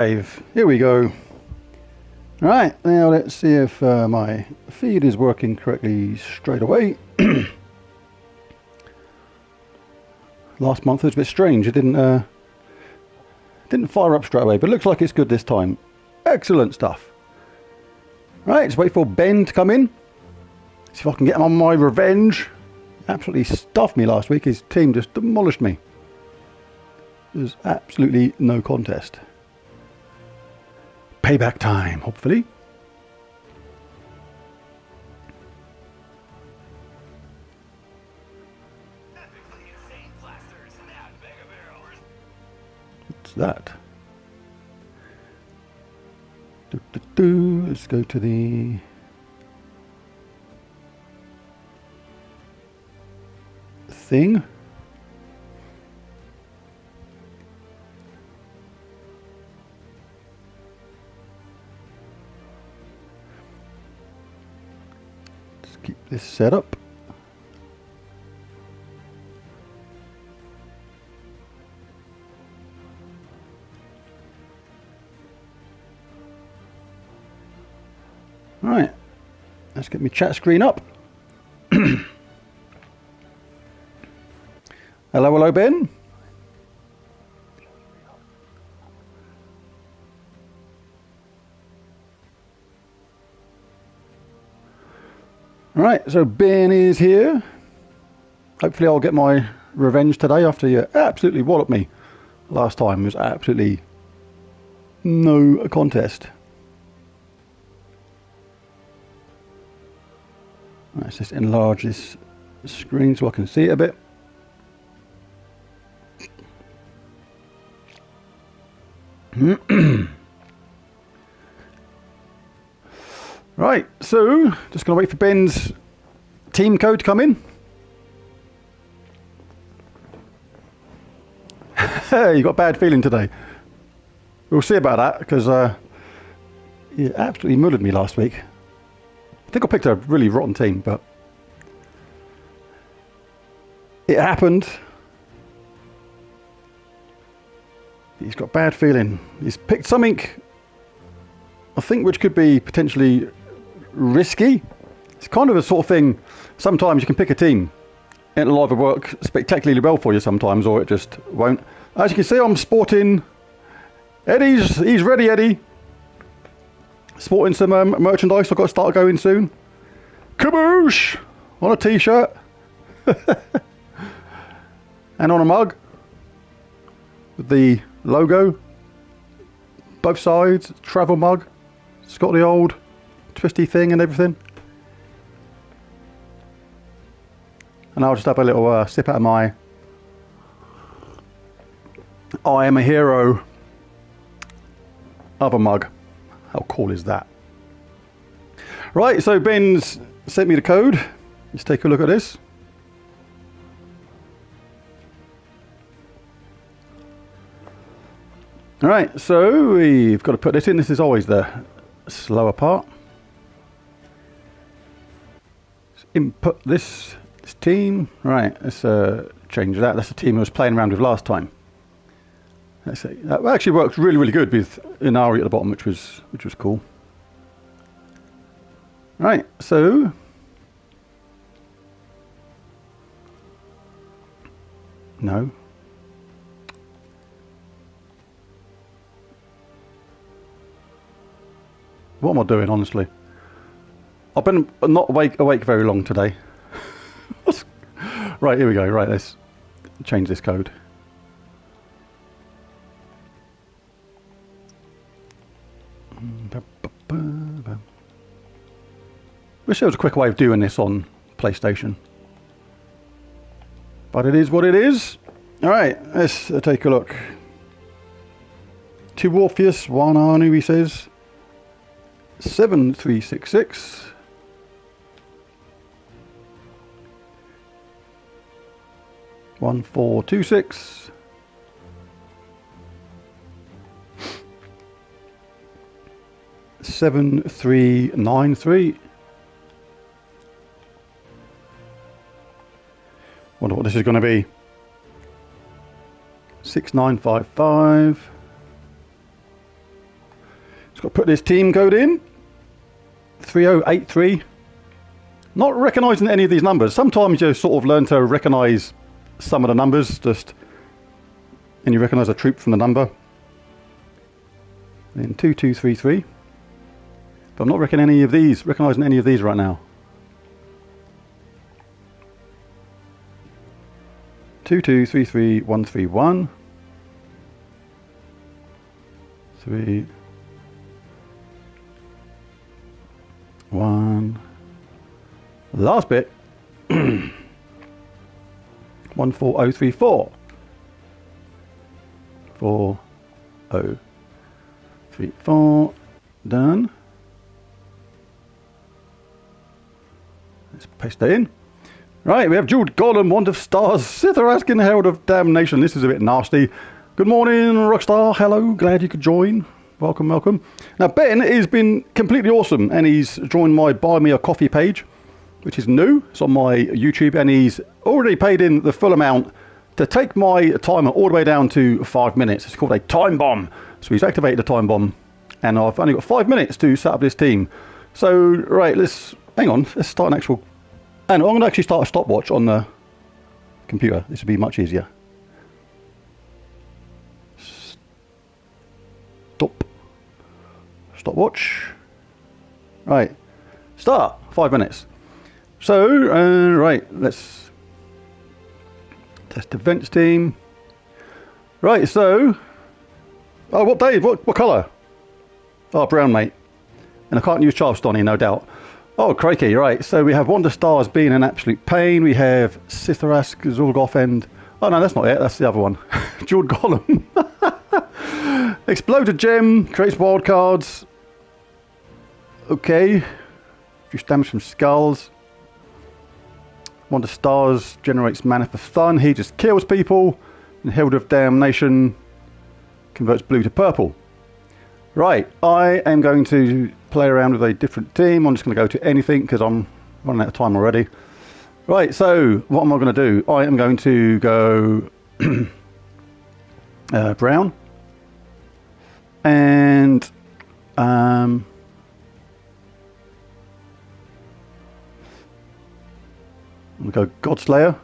Here we go. Right, now let's see if my feed is working correctly straight away. Last month was a bit strange. It didn't fire up straight away, but it looks like it's good this time. Excellent stuff. Right, let's wait for Ben to come in. See if I can get him on my revenge. Absolutely stuffed me last week. His team just demolished me. There's absolutely no contest. Payback time, hopefully. What's that? Let's go to the thing. Let's keep this set up. Right, let's get my chat screen up. Hello, hello, Ben. Right, so Ben is here. Hopefully I'll get my revenge today after you absolutely walloped me last time. It was absolutely no contest. Let's just enlarge this screen so I can see it a bit. Right, so just going to wait for Ben's team code to come in. Hey, you got a bad feeling today. We'll see about that because you absolutely mullered me last week. I think I picked a really rotten team, but it happened. He's got a bad feeling. He's picked something, I think, which could be potentially risky. It's kind of a sort of thing. Sometimes you can pick a team and it'll either work spectacularly well for you sometimes, or it just won't. As you can see, I'm sporting Eddie's. He's ready, Eddie. Sporting some merchandise. I've got to start going soon. Kaboosh! On a t-shirt. And on a mug. With the logo. Both sides. Travel mug. It's got the old twisty thing and everything. And I'll just have a little sip out of my I Am a Hero other mug. How cool is that? Right, so Ben's sent me the code. Let's take a look at this. Alright, so we've got to put this in. This is always the slower part. Let's input this team. Right, let's change that. That's the team I was playing around with last time. Let's see. That actually works really, really good with Inari at the bottom, which was cool. Right, so no. What am I doing, honestly? I've been not awake very long today. Right, here we go. Right, let's change this code. Wish there was a quick way of doing this on PlayStation. But it is what it is. Alright, let's take a look. 2 Orpheus, 1 Anu, he says. 7366. 1426. 7393. Wonder what this is going to be. 6955. Just got to put this team code in. 3083. Not recognising any of these numbers. Sometimes you sort of learn to recognise some of the numbers, and you recognise a troop from the number. Then 2233. But I'm not reckoning any of these, recognising any of these right now. 2233131. 3 1. Last bit. 14034. 4034. Done. Let's paste that in. Right, we have Jeweled Golem, Wand of Stars, Sithiraskin, Herald of Damnation. This is a bit nasty. Good morning, Rockstar. Hello, glad you could join. Welcome, welcome. Now, Ben has been completely awesome, and he's joined my Buy Me a Coffee page, which is new. It's on my YouTube, and he's already paid in the full amount to take my timer all the way down to 5 minutes. It's called a time bomb. So he's activated the time bomb, and I've only got 5 minutes to set up this team. So, right, let's start an actual... And I'm going to actually start a stopwatch on the computer. This will be much easier. Stopwatch. Right. Start. 5 minutes. So, right, let's test events team. Right, so... Oh, what day? What colour? Oh, brown, mate. And I can't use Charleston, no doubt. Oh, crikey, right. So we have Wand of Stars being an absolute pain. We have Sitharask, Zulgoth, and... Oh, no, that's not it. That's the other one. Jeweled Golem. Exploded Gem. Creates wild cards. Okay. Reduce damage from skulls. Wand of Stars generates mana for fun. He just kills people. And Herald of Damnation converts blue to purple. Right, I am going to play around with a different team. I'm just going to go to anything because I'm running out of time already. Right, so what am I going to do? I am going to go brown. And I'm going to go Godslayer.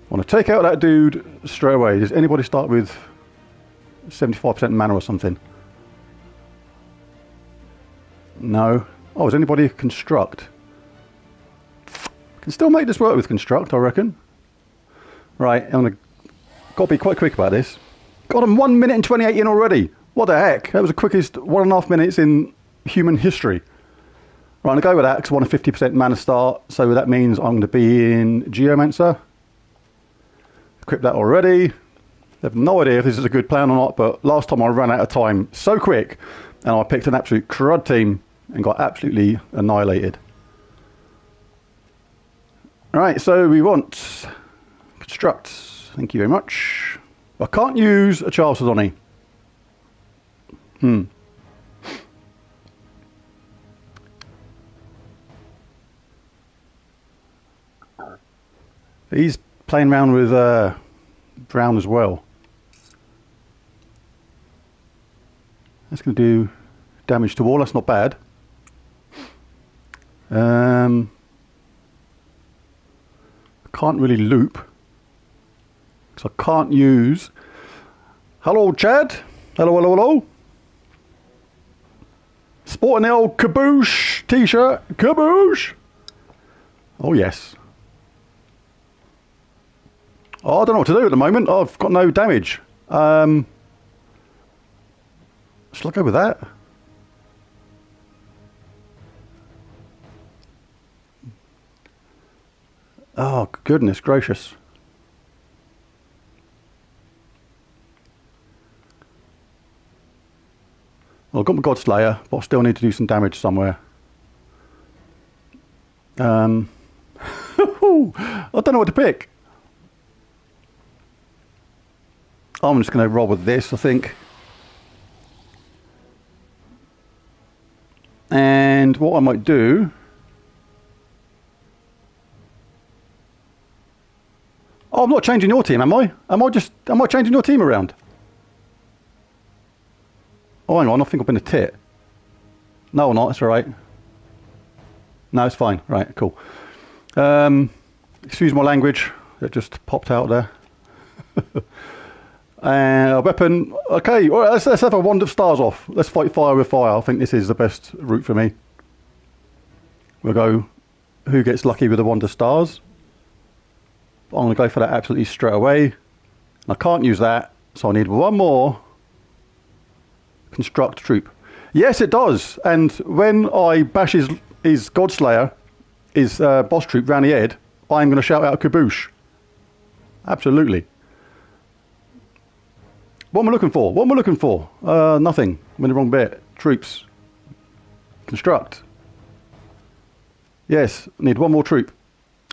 I want to take out that dude straight away. Does anybody start with 75% mana or something? No. Oh, is anybody construct? Can still make this work with construct, I reckon. Right, I'm going to got to be quite quick about this. Got him 1 minute and 28 in already. What the heck? That was the quickest 1.5 minutes in human history. Right, I'm going to go with that because I want a 50% mana start. So that means I'm going to be in Geomancer. Equipped that already. I have no idea if this is a good plan or not, but last time I ran out of time so quick and I picked an absolute crud team and got absolutely annihilated. Alright, so we want construct. Thank you very much. I can't use a Chalcedony. He's playing around with brown as well. That's going to do damage to all. That's not bad. I can't really loop because I can't use... Hello, Chad. Hello, hello, hello. Sporting the old Kaboosh t-shirt. Kaboosh. Oh, yes. Oh, I don't know what to do at the moment. I've got no damage. Shall I go with that? Oh, goodness gracious. Well, I've got my Godslayer, but I still need to do some damage somewhere. I don't know what to pick. I'm just going to roll with this, I think. And what I might do... Oh, I'm not changing your team, am I? Am I changing your team around? Oh, hang on, I think I've been a tit. No, I'm not, it's alright. No, it's fine. Right, cool. Excuse my language. It just popped out there. And a weapon. Okay, all right, let's have a wand of stars off. Let's fight fire with fire. I think this is the best route for me. We'll go who gets lucky with a wand of stars. I'm going to go for that absolutely straight away. I can't use that, so I need one more construct troop. Yes, it does. And when I bash his Godslayer, his boss troop round the head, I'm going to shout out kaboosh. Absolutely. What am I looking for? What am I looking for? Nothing. I'm in the wrong bit. Troops. Construct. Yes, need one more troop.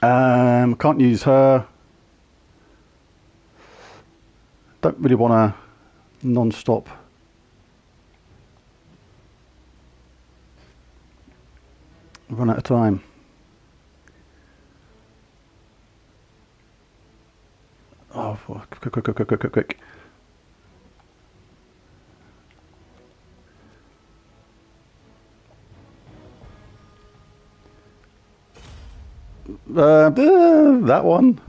Can't use her. Don't really want to non-stop. Run out of time. Oh, quick. That one.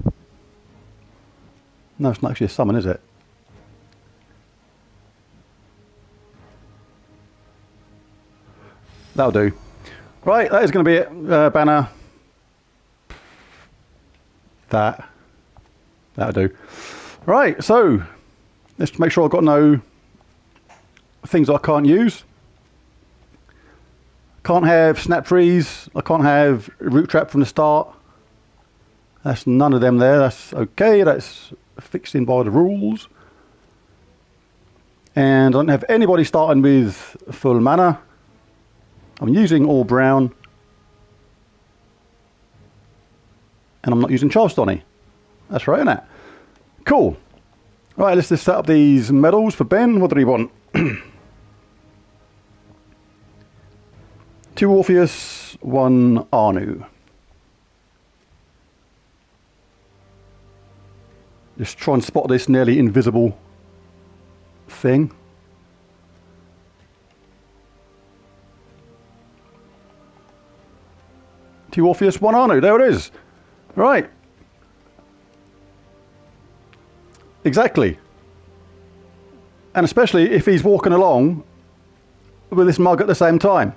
No, it's not actually a summon, is it? That'll do. Right, that is going to be it. Banner. That'll do. Right, so let's make sure I've got no things I can't use. Can't have snap freeze. I can't have root trap from the start. That's none of them there. That's okay. That's fixed in by the rules. And I don't have anybody starting with full mana. I'm using all brown. And I'm not using Charlestonny. That's right, isn't it? Cool. Right, let's just set up these medals for Ben. What do he want? 2 Orpheus, 1 Arnu. Just try and spot this nearly invisible thing. Two Orpheus, 1 Arnu. There it is. Right. Exactly. And especially if he's walking along with this mug at the same time.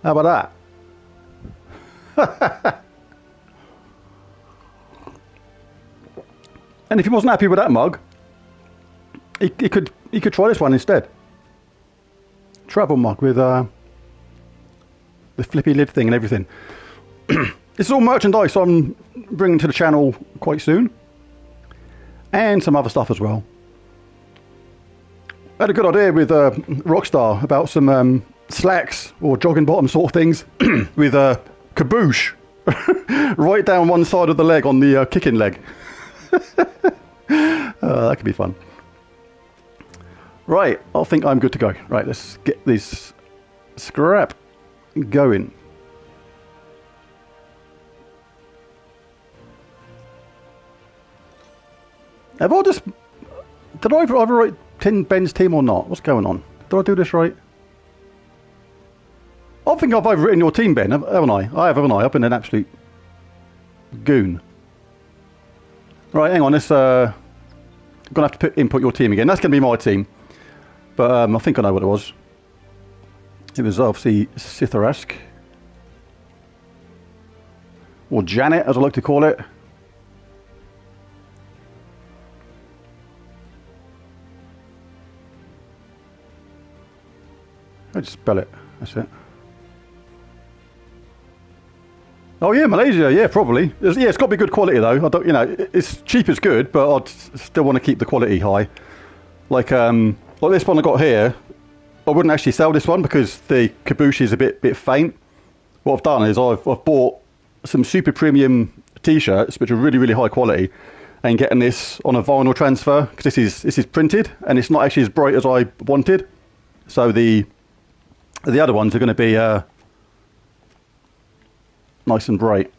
How about that? And if he wasn't happy with that mug, he could try this one instead. Travel mug with the flippy lid thing and everything. This is all merchandise I'm bringing to the channel quite soon, and some other stuff as well. I had a good idea with Rockstar about some slacks or jogging bottom sort of things with a kaboosh right down one side of the leg on the kicking leg. That could be fun. Right, I think I'm good to go. Right, let's get this scrap going. Have I just... Did I overwrite Ben's team or not? What's going on? Did I do this right? I think I've overwritten your team, Ben, haven't I? I have, haven't I? I've been an absolute goon. Right, hang on. Let's... I'm going to have to input your team again. That's going to be my team. But I think I know what it was. It was obviously Sitharask. Or Janet, as I like to call it. I just spell it. That's it. Oh yeah, Malaysia. Yeah, probably. It's got to be good quality though. I don't, it's cheap is good, but I'd still want to keep the quality high. Like this one I got here. I wouldn't actually sell this one because the kaboosh is a bit faint. What I've done is I've bought some super premium t-shirts which are really high quality, and getting this on a vinyl transfer because this is printed and it's not actually as bright as I wanted. So the other ones are going to be nice and bright.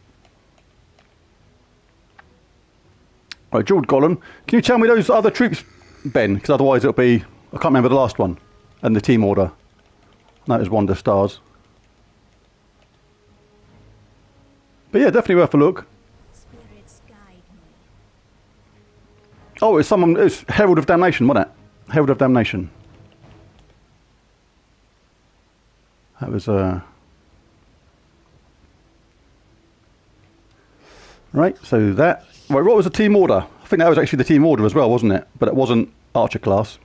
Right, Jeweled Golem. Can you tell me those other troops, Ben? Because otherwise it'll be... I can't remember the last one. And the team order. That is Wonder Stars. But yeah, definitely worth a look. Oh, it's someone... It's Herald of Damnation, wasn't it? Herald of Damnation. That was... Right, so that... Right, what was the team order? I think that was actually the team order as well, wasn't it? But it wasn't Archer class.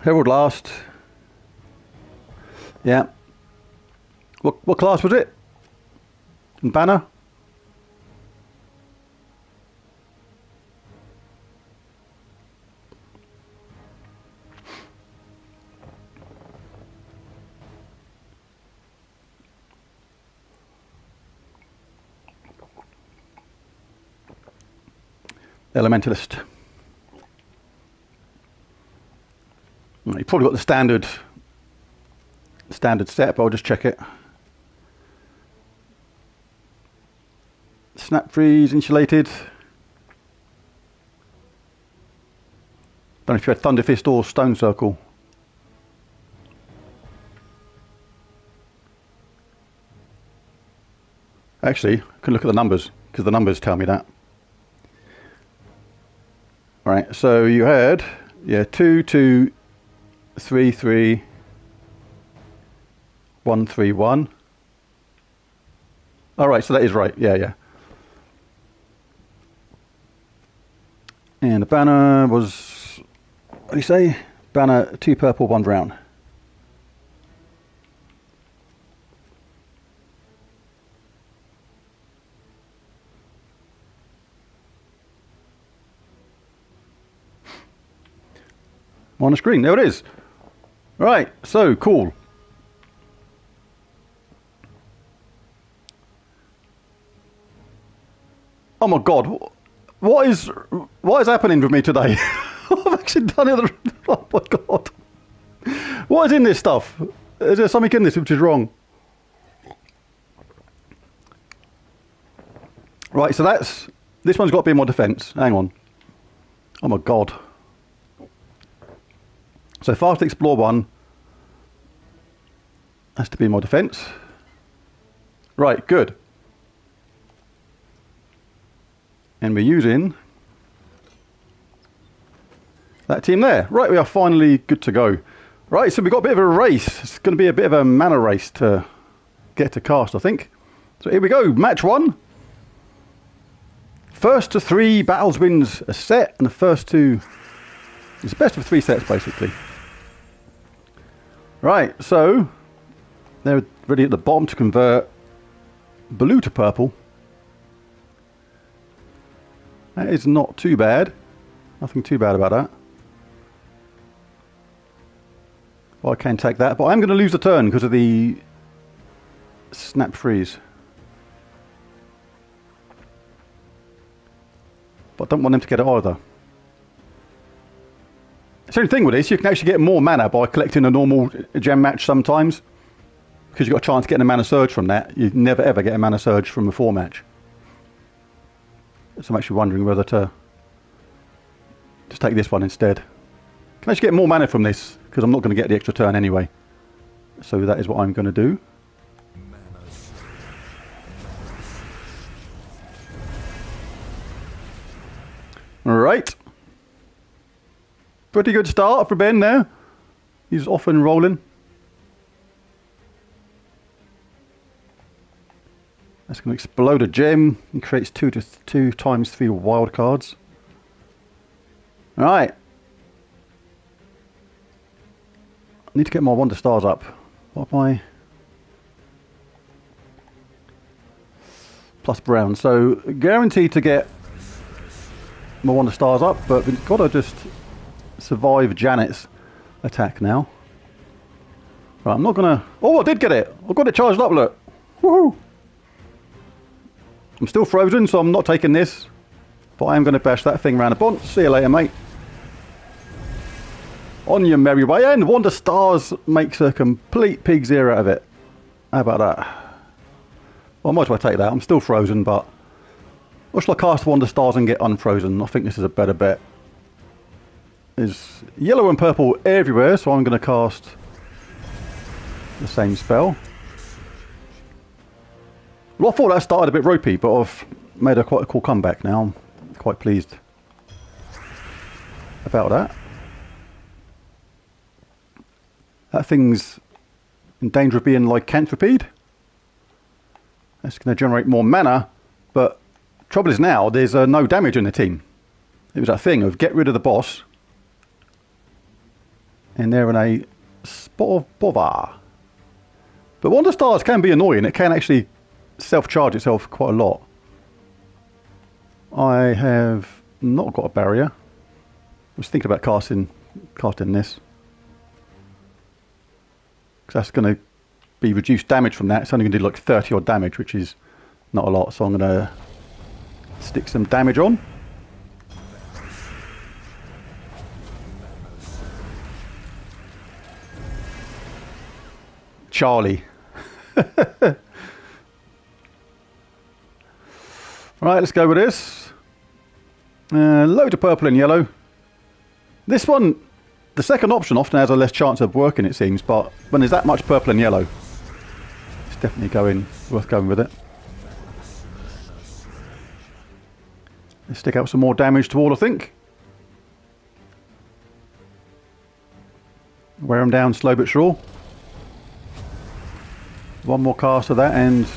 Herald last. Yeah. What class was it? Banner? Elementalist. You probably got the standard set, but I'll just check it. Snap freeze, insulated. Don't know if you had Thunder Fist or Stone Circle. Actually, I can look at the numbers, because the numbers tell me that. Right, so you had, yeah, 2, 2, 3, 3, 1, 3, 1. All right, so that is right. Yeah, yeah. And the banner was, what do you say? Banner 2 purple, 1 brown. On the screen, there it is. Right, so cool. Oh my god, what is happening with me today? I've actually done it. Oh my god, what is in this stuff? Is there something in this which is wrong? Right, so this one's got to be more defense. Hang on. Oh my god. So Fast Explore 1 has to be more defense. Right, good. And we're using that team there. Right, we are finally good to go. Right, so we've got a bit of a race. It's going to be a bit of a mana race to get to cast, I think. So here we go, match 1. First to 3 battles wins a set, and the first 2... It's the best of 3 sets, basically. Right, so they're ready at the bottom to convert blue to purple. That is not too bad. Nothing too bad about that. Well, I can take that, but I'm going to lose the turn because of the snap freeze. But I don't want them to get it either. The only thing with this, you can actually get more mana by collecting a normal gem match sometimes. Because you've got a chance of getting a mana surge from that. You never ever get a mana surge from a 4 match. So I'm actually wondering whether to just take this one instead. Can actually get more mana from this, because I'm not going to get the extra turn anyway. So that is what I'm going to do. Alright. Pretty good start for Ben there. He's off and rolling. That's going to explode a gem and creates 2 times 3 wild cards. Alright. I need to get my Wonder Stars up. What am I? Plus brown. So guaranteed to get my Wonder Stars up, but we've got to just survive Janet's attack now. Right, I'm not gonna... Oh, I did get it! I've got it charged up, look! Woohoo! I'm still frozen, so I'm not taking this. But I am going to bash that thing round the bonnet. See you later, mate. On your merry way, and Wonder Stars makes a complete pig's ear out of it. How about that? Well, I might as well take that. I'm still frozen, but... Or shall I cast Wonder Stars and get unfrozen? I think this is a better bet. There's yellow and purple everywhere, so I'm going to cast the same spell. Well, I thought that started a bit ropey, but I've made quite a cool comeback now. I'm quite pleased about that. That thing's in danger of being like Canthropede. That's going to generate more mana, but trouble is now there's no damage in the team. It was that thing of get rid of the boss, and they're in a spot of bother. But Wonder Stars can be annoying. It can actually self-charge itself quite a lot. I have not got a barrier. I was thinking about casting this. Because that's going to be reduced damage from that. It's only going to do like 30 odd damage, which is not a lot. So I'm going to stick some damage on. Charlie. Right, let's go with this. Loads of purple and yellow. This one, the second option often has a less chance of working, it seems, but when there's that much purple and yellow, it's definitely worth going with it. Let's stick out some more damage to all, I think. Wear them down slow but sure. One more cast of that and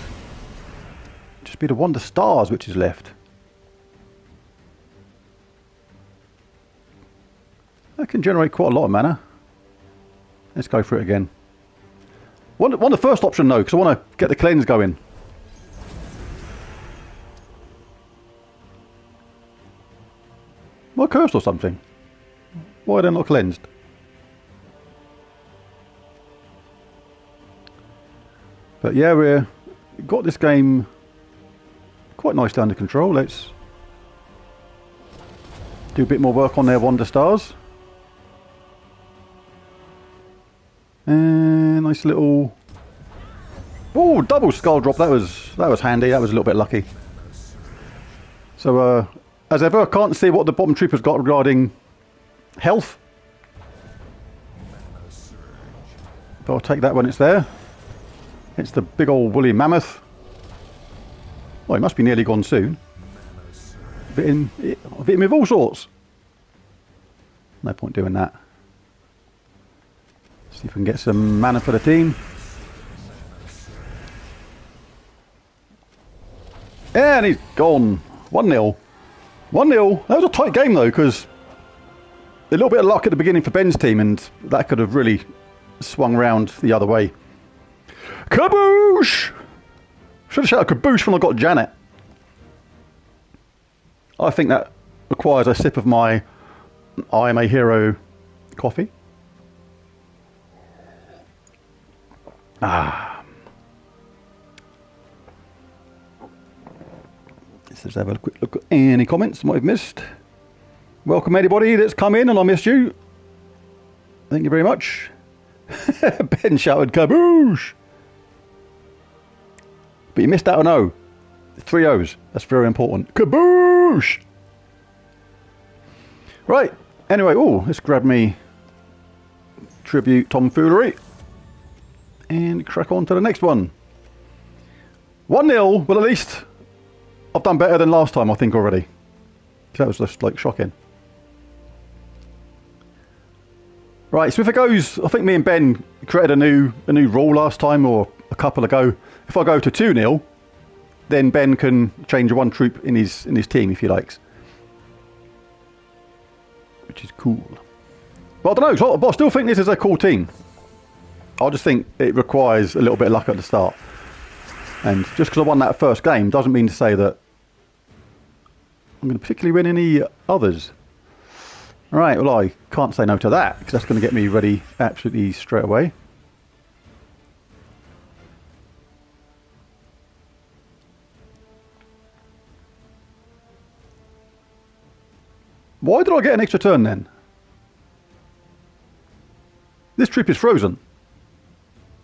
just be the Wonder Stars which is left. That can generate quite a lot of mana. Let's go for it again. Want the first option though, because I want to get the cleanse going. Am I cursed or something? Why are they not cleansed? But yeah, we've got this game quite nicely under control. Let's do a bit more work on their Wonder Stars. And nice little... Oh, double skull drop. That was handy. That was a little bit lucky. So, as ever, I can't see what the bottom trooper's got regarding health. But I'll take that when it's there. It's the big old woolly mammoth. Oh, he must be nearly gone soon. I've hit him with all sorts. No point doing that. See if we can get some mana for the team. And he's gone. 1-0. 1-0. That was a tight game though, because a little bit of luck at the beginning for Ben's team, and that could have really swung round the other way. Kaboosh! Should have shouted kaboosh when I got Janet. I think that requires a sip of my I Am a Hero coffee. Let's just have a quick look at any comments I might have missed. Welcome anybody that's come in and I missed you. Thank you very much. Ben shouted kaboosh. But you missed out an O. 3 O's. That's very important. Kaboosh! Right. Anyway, let's grab me Tribute Tomfoolery. And crack on to the next one. 1-0. Well, at least I've done better than last time, I think, already. That was just, like, shocking. Right, so if it goes... I think me and Ben created a new rule last time, or a couple ago. If I go to 2-0, then Ben can change one troop in his team, if he likes. Which is cool. But I don't know, but I still think this is a cool team. I just think it requires a little bit of luck at the start. And just because I won that first game doesn't mean to say that I'm going to particularly win any others. Right, well, I can't say no to that, because that's going to get me ready absolutely straight away. Why did I get an extra turn then? This troop is frozen.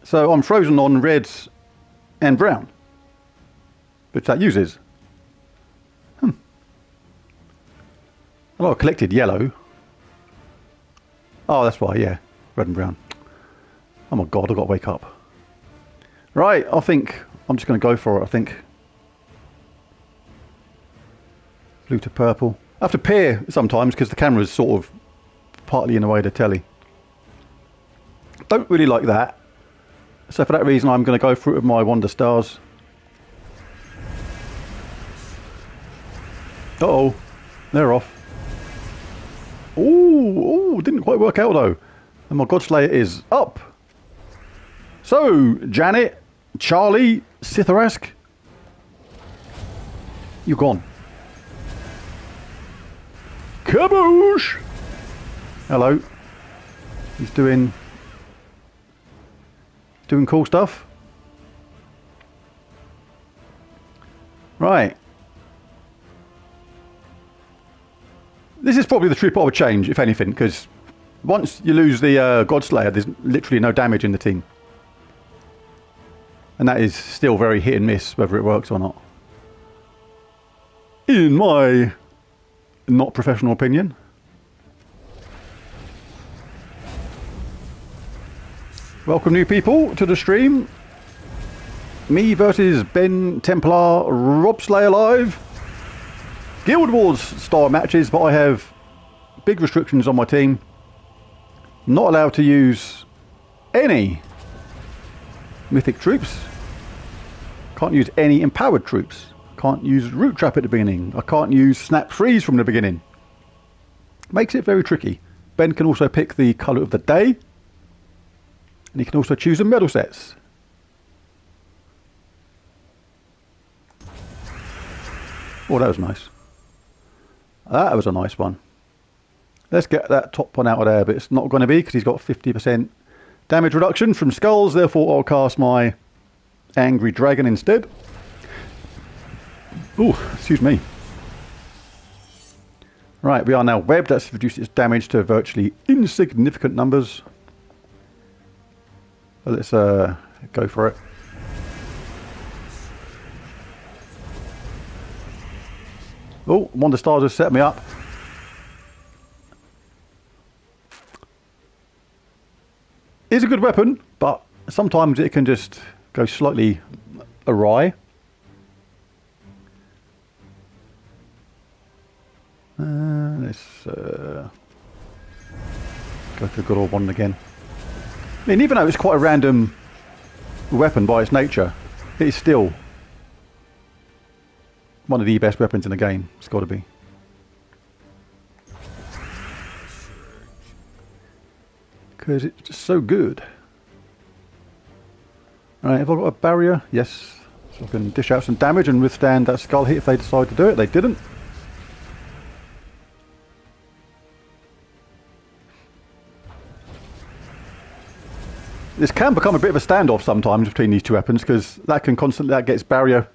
So I'm frozen on reds and brown, which that uses. Oh, I collected yellow. Oh, that's why, yeah. Red and brown. Oh my god, I've got to wake up. Right, I think I'm just going to go for it, I think. Blue to purple. I have to peer sometimes because the camera's sort of partly in the way of the telly. Don't really like that. So for that reason I'm going to go through it with my Wonder Stars. Uh-oh. They're off. Ooh, didn't quite work out though. And my Godslayer is up. So, Janet, Charlie, Sitharask, you're gone. Kaboosh! Hello. He's doing cool stuff. Right. This is probably the troop I would change, if anything, because once you lose the Godslayer, there's literally no damage in the team. And that is still very hit and miss, whether it works or not. In my not professional opinion. Welcome new people to the stream. Me versus Ben Templar, Robslayer live. Guild Wars style matches, but I have big restrictions on my team. Not allowed to use any mythic troops. Can't use any empowered troops. Can't use Root Trap at the beginning. I can't use Snap Freeze from the beginning. Makes it very tricky. Ben can also pick the colour of the day. And he can also choose the medal sets. Oh, that was nice. That was a nice one. Let's get that top one out of there, but it's not going to be because he's got 50% damage reduction from skulls. Therefore, I'll cast my Angry Dragon instead. Oh, excuse me. Right, we are now webbed. That's reduced its damage to virtually insignificant numbers. So let's go for it. Oh, Wonder Stars has set me up. It's a good weapon, but sometimes it can just go slightly awry. Let's go for good old one again. I mean, even though it's quite a random weapon by its nature, it is still one of the best weapons in the game. It's got to be. Because it's just so good. Alright, have I got a barrier? Yes. So I can dish out some damage and withstand that skull hit if they decide to do it. They didn't. This can become a bit of a standoff sometimes between these two weapons because that gets barrier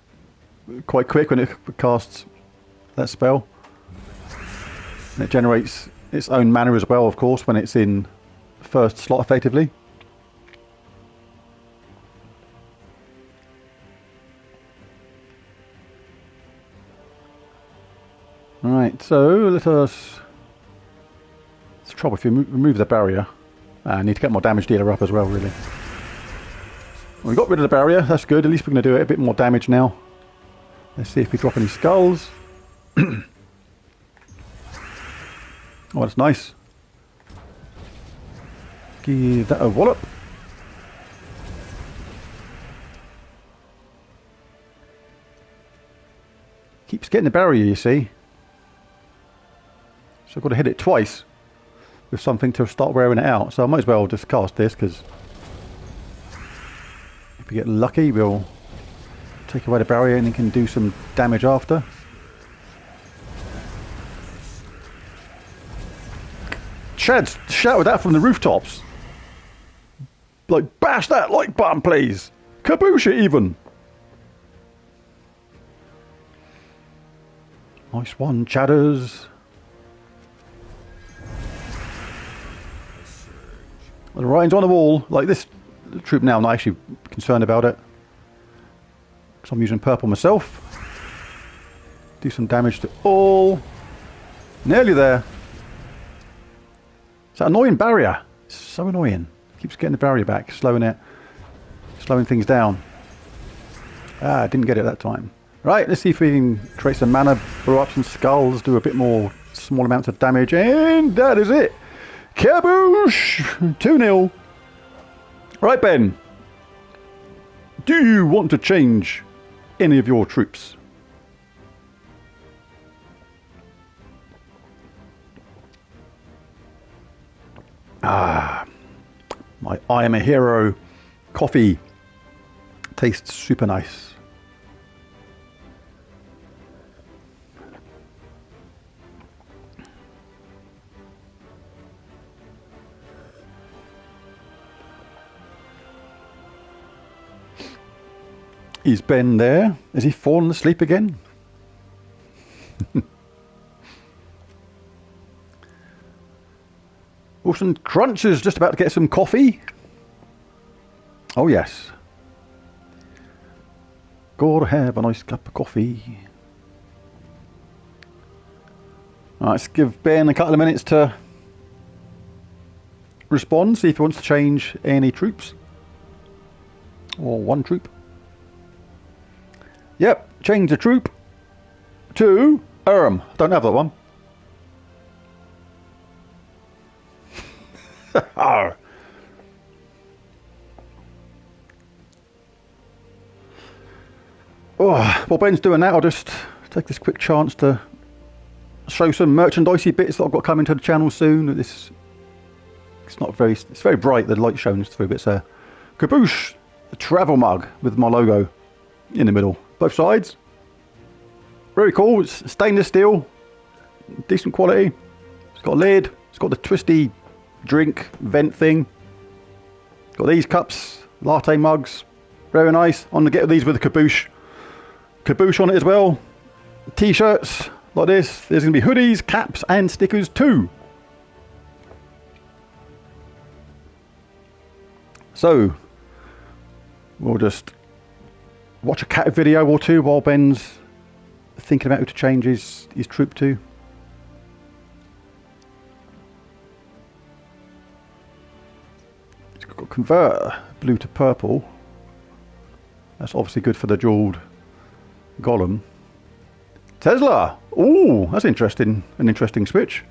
quite quick when it casts that spell. And it generates its own mana as well, of course, when it's in first slot effectively. Alright, so let's trouble if you remove the barrier. I need to get more damage dealer up as well, really. Well, we got rid of the barrier, that's good. At least we're going to do it a bit more damage now. Let's see if we drop any skulls. Oh, that's nice. Give that a wallop. Keeps getting the barrier, you see. So I've got to hit it twice with something to start wearing it out. So I might as well just cast this, because if we get lucky, we'll take away the barrier and it can do some damage after. Chad, shout that from the rooftops. Like, bash that like button, please. Kaboosh it even. Nice one, Chadders. The writing's on the wall. Like this troop now, I'm not actually concerned about it. Because I'm using purple myself. Do some damage to all. Nearly there. It's that annoying barrier. It's so annoying. Keeps getting the barrier back, slowing things down. Ah, I didn't get it that time. Right, let's see if we can create some mana, blow up some skulls, do a bit more small amounts of damage, and that is it. Kaboosh! 2-0. Right, Ben. Do you want to change any of your troops? Ah, my I am a hero coffee tastes super nice. Is Ben there? Has he fallen asleep again? Wilson Crunch is just about to get some coffee. Oh yes. Gotta have a nice cup of coffee. Right, let's give Ben a couple of minutes to respond, see if he wants to change any troops. Or one troop. Yep, change the troop to Don't have that one. Oh, while Ben's doing that, I'll just take this quick chance to show some merchandisey bits that I've got coming to the channel soon. It's very bright, the light showing through, but it's a Kaboosh travel mug with my logo in the middle, both sides. Very cool. It's stainless steel, decent quality. It's got a lid, it's got the twisty drink vent thing. Got these cups, latte mugs, very nice. On the get with these with a Kaboosh on it as well. T-shirts like this. There's going to be hoodies, caps and stickers too. So we'll just watch a cat video or two while Ben's thinking about who to change his troop to. It's got to convert blue to purple. That's obviously good for the jeweled golem. Tesla. Ooh, that's interesting. An interesting switch.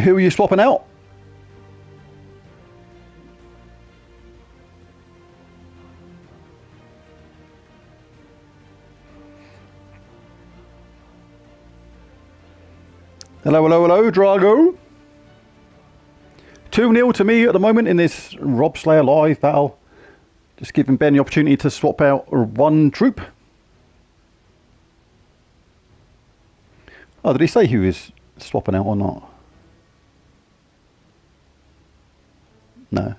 Who are you swapping out? Hello, hello, hello, Drago. 2-0 to me at the moment in this Robslayer live battle. Just giving Ben the opportunity to swap out one troop. Oh, did he say who is swapping out or not? No.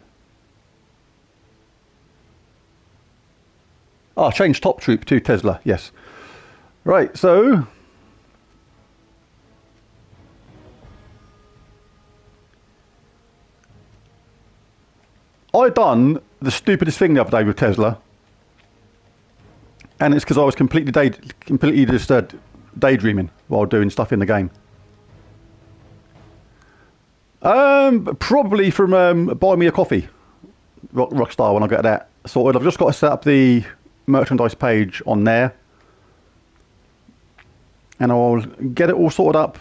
Oh, change top troop to Tesla, yes. Right, so I done the stupidest thing the other day with Tesla, and it's because I was completely just daydreaming while doing stuff in the game. Probably from Buy Me a Coffee, Rockstar, when I get that sorted. I've just got to set up the merchandise page on there, and I'll get it all sorted up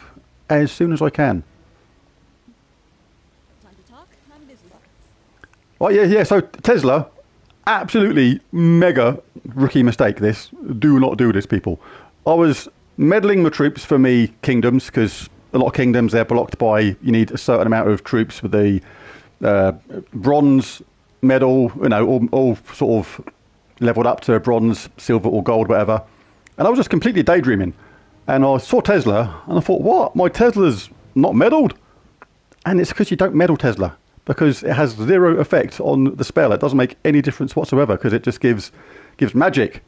as soon as I can. Right, yeah, so Tesla, absolutely mega rookie mistake this. Do not do this, people. I was meddling the troops for me kingdoms, because a lot of kingdoms, they're blocked by, you need a certain amount of troops with the bronze medal, you know, all sort of leveled up to bronze, silver or gold, whatever. And I was just completely daydreaming. And I saw Tesla, and I thought, what? My Tesla's not medalled? And it's because you don't medal Tesla, because it has zero effect on the spell. It doesn't make any difference whatsoever, because it just gives magic.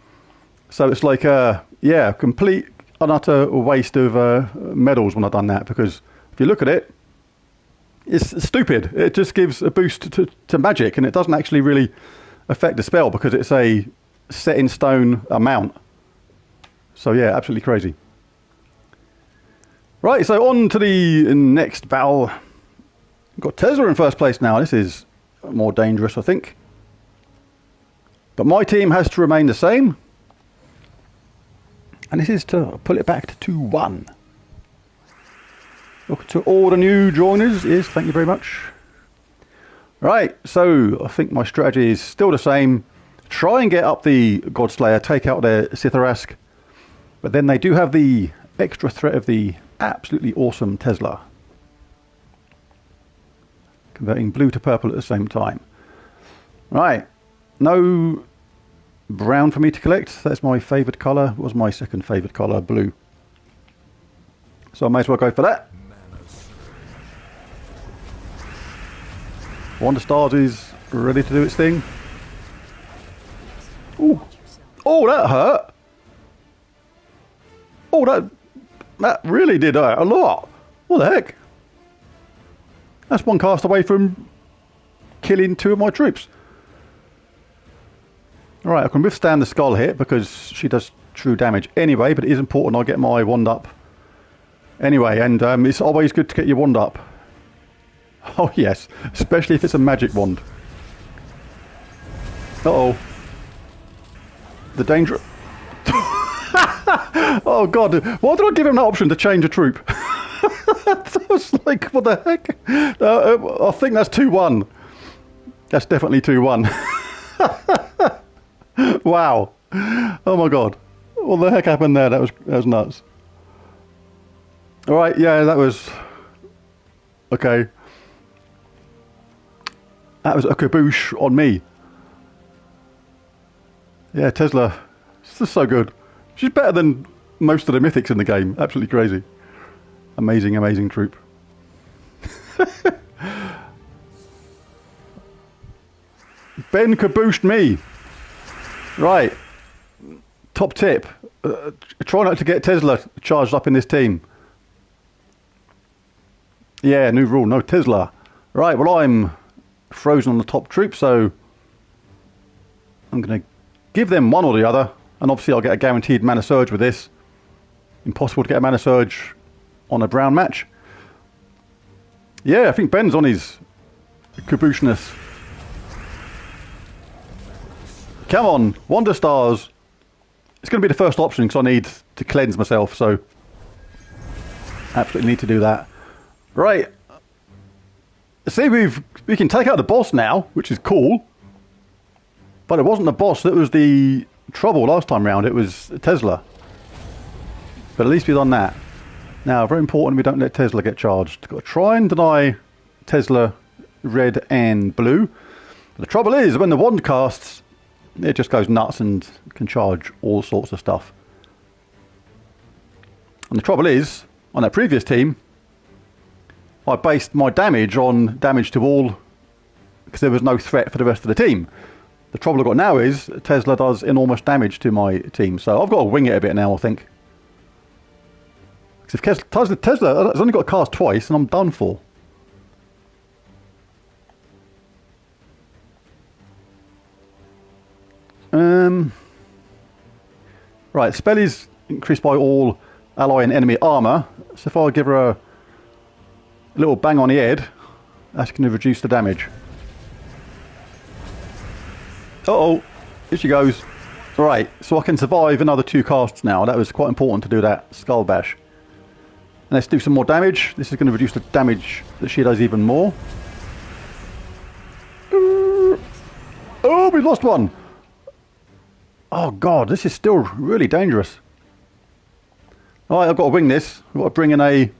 So it's like, yeah, complete and utter waste of medals when I've done that, because if you look at it, It's stupid. It just gives a boost to magic, and it doesn't actually really affect the spell because it's a set in stone amount. So yeah, absolutely crazy. Right, so on to the next battle. We've got Tesla in first place now. This is more dangerous, I think. But my team has to remain the same. And this is to pull it back to 2-1. Welcome to all the new joiners. Yes, thank you very much. Right, so I think my strategy is still the same. Try and get up the Godslayer, take out their Sitharask. But then they do have the extra threat of the absolutely awesome Tesla. Converting blue to purple at the same time. Right, no brown for me to collect. That's my favourite colour. What was my second favourite colour? Blue. So I may as well go for that. Wonder Stars is ready to do its thing. Ooh. Oh, that hurt. Oh, that really did hurt a lot. What the heck? That's one cast away from killing 2 of my troops. Alright, I can withstand the skull hit because she does true damage anyway, but it is important I get my wand up anyway, and it's always good to get your wand up. Oh yes, especially if it's a magic wand. Uh-oh. The danger... Oh god, why did I give him that option to change a troop? I was like, what the heck? I think that's 2-1. That's definitely 2-1. Wow. Oh my god. What the heck happened there? That was nuts. Alright, yeah, that was... Okay. That was a kaboosh on me. Yeah, Tesla. This is so good. She's better than most of the mythics in the game. Absolutely crazy. Amazing, amazing troop. Ben kabooshed me. Right. Top tip. Try not to get Tesla charged up in this team. Yeah, new rule. No Tesla. Right, well I'm frozen on the top troop, so I'm going to give them one or the other. And obviously I'll get a guaranteed mana surge with this. Impossible to get a mana surge on a brown match. Yeah, I think Ben's on his kabooshness. Come on, Wonder Stars. It's going to be the first option because I need to cleanse myself, so absolutely need to do that. Right. See, we can take out the boss now, which is cool. But it wasn't the boss that was the trouble last time round, it was Tesla. But at least we've done that. Now, very important we don't let Tesla get charged. Got to try and deny Tesla red and blue. But the trouble is, when the wand casts, it just goes nuts and can charge all sorts of stuff. And the trouble is, on that previous team, I based my damage on damage to all because there was no threat for the rest of the team. The trouble I've got now is Tesla does enormous damage to my team, so I've got to wing it a bit now, I think. Because if Tesla has only got to cast twice, and I'm done for. Right, spell is increased by all ally and enemy armor. So if I give her a little bang on the head, that's going to reduce the damage. Uh-oh, here she goes. Right, so I can survive another 2 casts now. That was quite important to do that skull bash. And let's do some more damage. This is going to reduce the damage that she does even more. Oh, we lost one. Oh god, this is still really dangerous. Alright, I've got to wing this. I've got to bring in a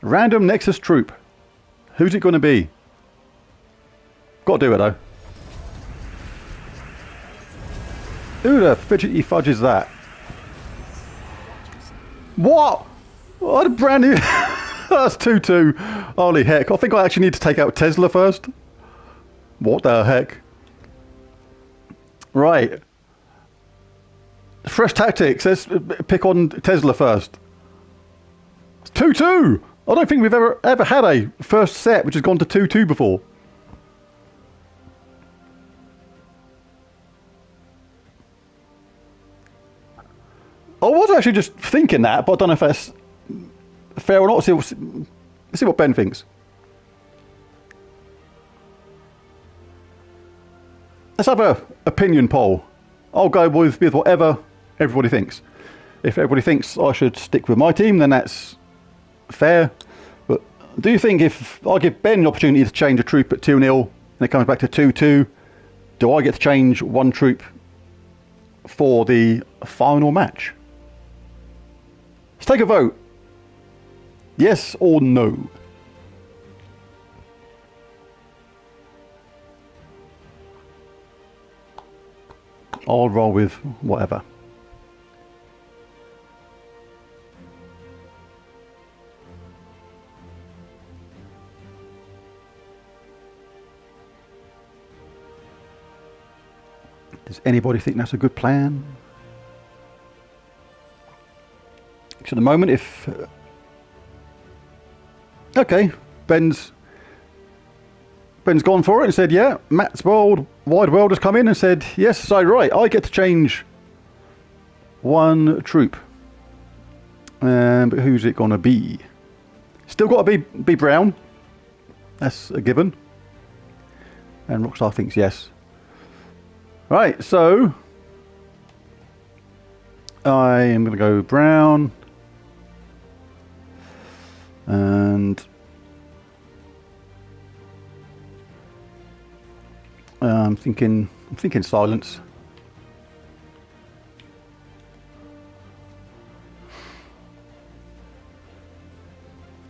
random Nexus troop. Who's it going to be? Got to do it though. Who the fidgety fudge is that? What? What a brand new... That's 2-2. Holy heck. I think I actually need to take out Tesla first. What the heck? Right. Fresh tactics. Let's pick on Tesla first. It's 2-2. I don't think we've ever had a first set which has gone to 2-2 before. I was actually just thinking that, but I don't know if that's fair or not. Let's see what Ben thinks. Let's have a opinion poll. I'll go with whatever everybody thinks. If everybody thinks I should stick with my team, then that's fair. But do you think if I give Ben the opportunity to change a troop at 2-0 and it comes back to 2-2, do I get to change one troop for the final match? Let's take a vote. Yes or no? I'll roll with whatever. Does anybody think that's a good plan? So at the moment, if... okay, Ben's gone for it and said, yeah. Matt's wide world has come in and said, yes, so right, I get to change one troop. But who's it going to be? Still got to be Brown. That's a given. And Rockstar thinks yes. Right, so I am going to go Brown. And I'm thinking silence.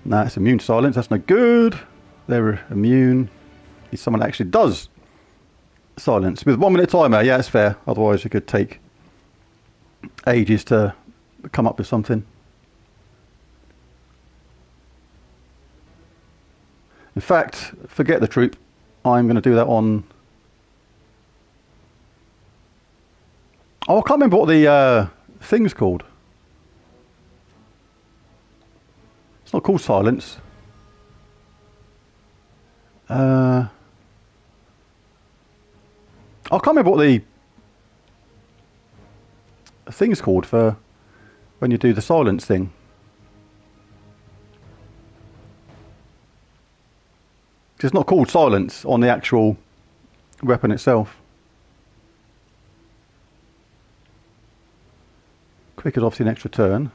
Nah, it's immune to silence. That's no good. They're immune. If someone actually does silence with 1 minute timer, yeah, that's fair. Otherwise, it could take ages to come up with something. In fact, forget the troop. I'm going to do that on... oh, I can't remember what the thing's called. It's not called silence. I can't remember what the thing's called for when you do the silence thing. It's not called silence on the actual weapon itself. Quick is obviously an extra turn.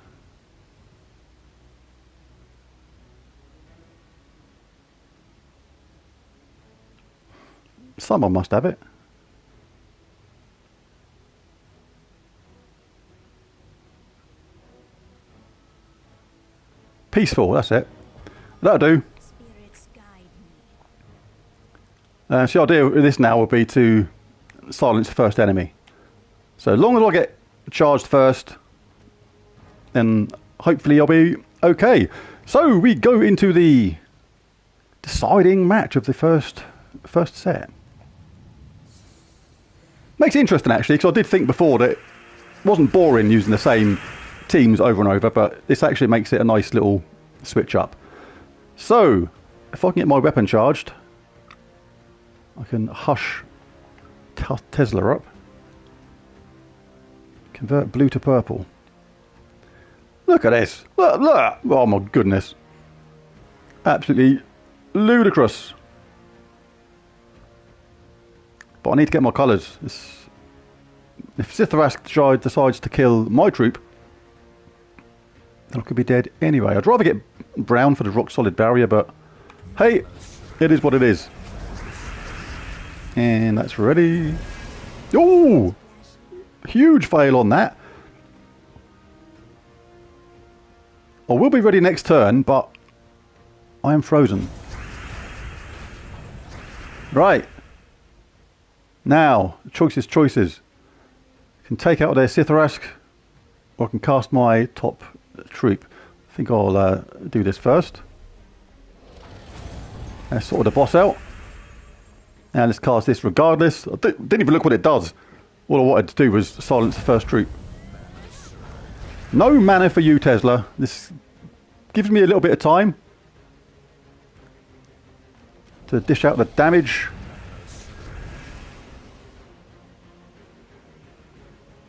Someone must have it. Peaceful, that's it. That'll do. So the idea with this now will be to silence the first enemy. So as long as I get charged first, then hopefully I'll be okay. So we go into the deciding match of the first set. Makes it interesting actually, because I did think before that it wasn't boring using the same teams over and over, but this actually makes it a nice little switch up. So if I can get my weapon charged, I can hush Tesla up. Convert blue to purple. Look at this. Look, look. Oh my goodness. Absolutely ludicrous. But I need to get my colours. If Sitharask decides to kill my troop, then I could be dead anyway. I'd rather get brown for the rock solid barrier, but hey, it is what it is. And that's ready. Oh! Huge fail on that. I will be ready next turn, but I am frozen. Right. Now, choices. I can take out their Sitharask, or I can cast my top troop. I think I'll do this first. Let's sort the boss out. Now let's cast this regardless. I didn't even look what it does. All I wanted to do was silence the first troop. No mana for you, Tesla. This gives me a little bit of time. to dish out the damage.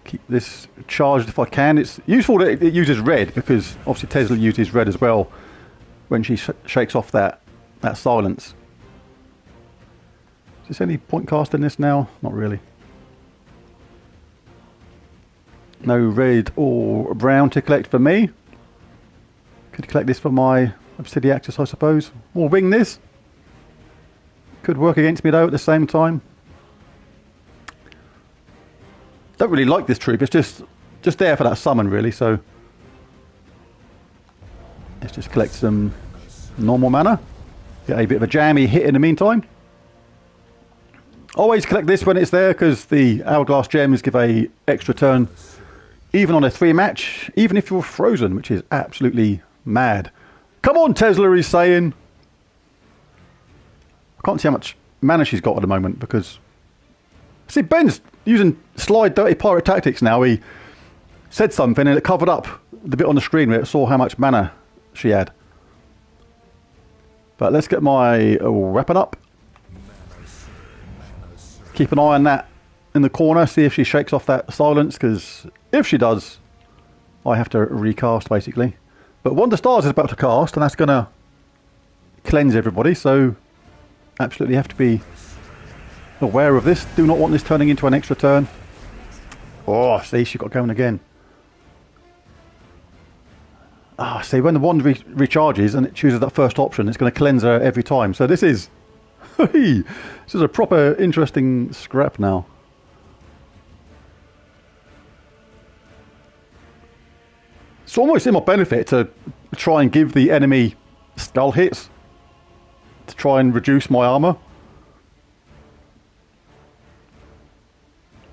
Keep this charged if I can. It's useful that it uses red, because obviously Tesla uses red as well when she shakes off that silence. Is there any point casting this now? Not really. No red or brown to collect for me. Could collect this for my Obsidian Axis, I suppose. Or wing this. Could work against me though at the same time. Don't really like this troop. It's just there for that summon really. So let's just collect some normal mana. Get a bit of a jammy hit in the meantime. Always collect this when it's there, because the Hourglass Gems give a extra turn even on a 3 match, even if you're frozen, which is absolutely mad. Come on, Tesla, he's saying. I can't see how much mana she's got at the moment, because... See, Ben's using slide dirty pirate tactics now. He said something and it covered up the bit on the screen where it saw how much mana she had. But let's get my weapon up. Keep an eye on that in the corner, see if she shakes off that silence, because if she does, I have to recast basically. But Wonder Stars is about to cast, and that's going to cleanse everybody, so absolutely have to be aware of this. Do not want this turning into an extra turn. Oh, see, she got going again. Ah, see, when the wand recharges and it chooses that first option, it's going to cleanse her every time. So this is... this is a proper interesting scrap now. It's almost in my benefit to try and give the enemy skull hits to try and reduce my armor.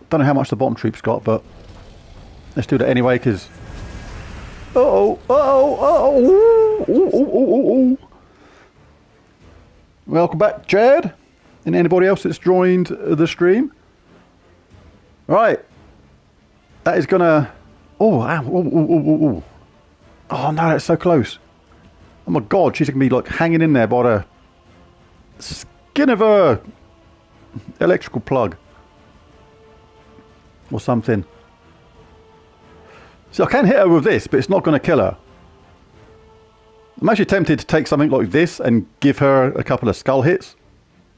Don't know how much the bottom troop's got, but let's do that anyway, because... Welcome back, Chad, and anybody else that's joined the stream. Right, that is gonna... Oh, ow. Oh no, that's so close. Oh my god, she's gonna be like hanging in there by the skin of her electrical plug or something. So I can hit her with this, but it's not going to kill her. I'm actually tempted to take something like this and give her a couple of skull hits.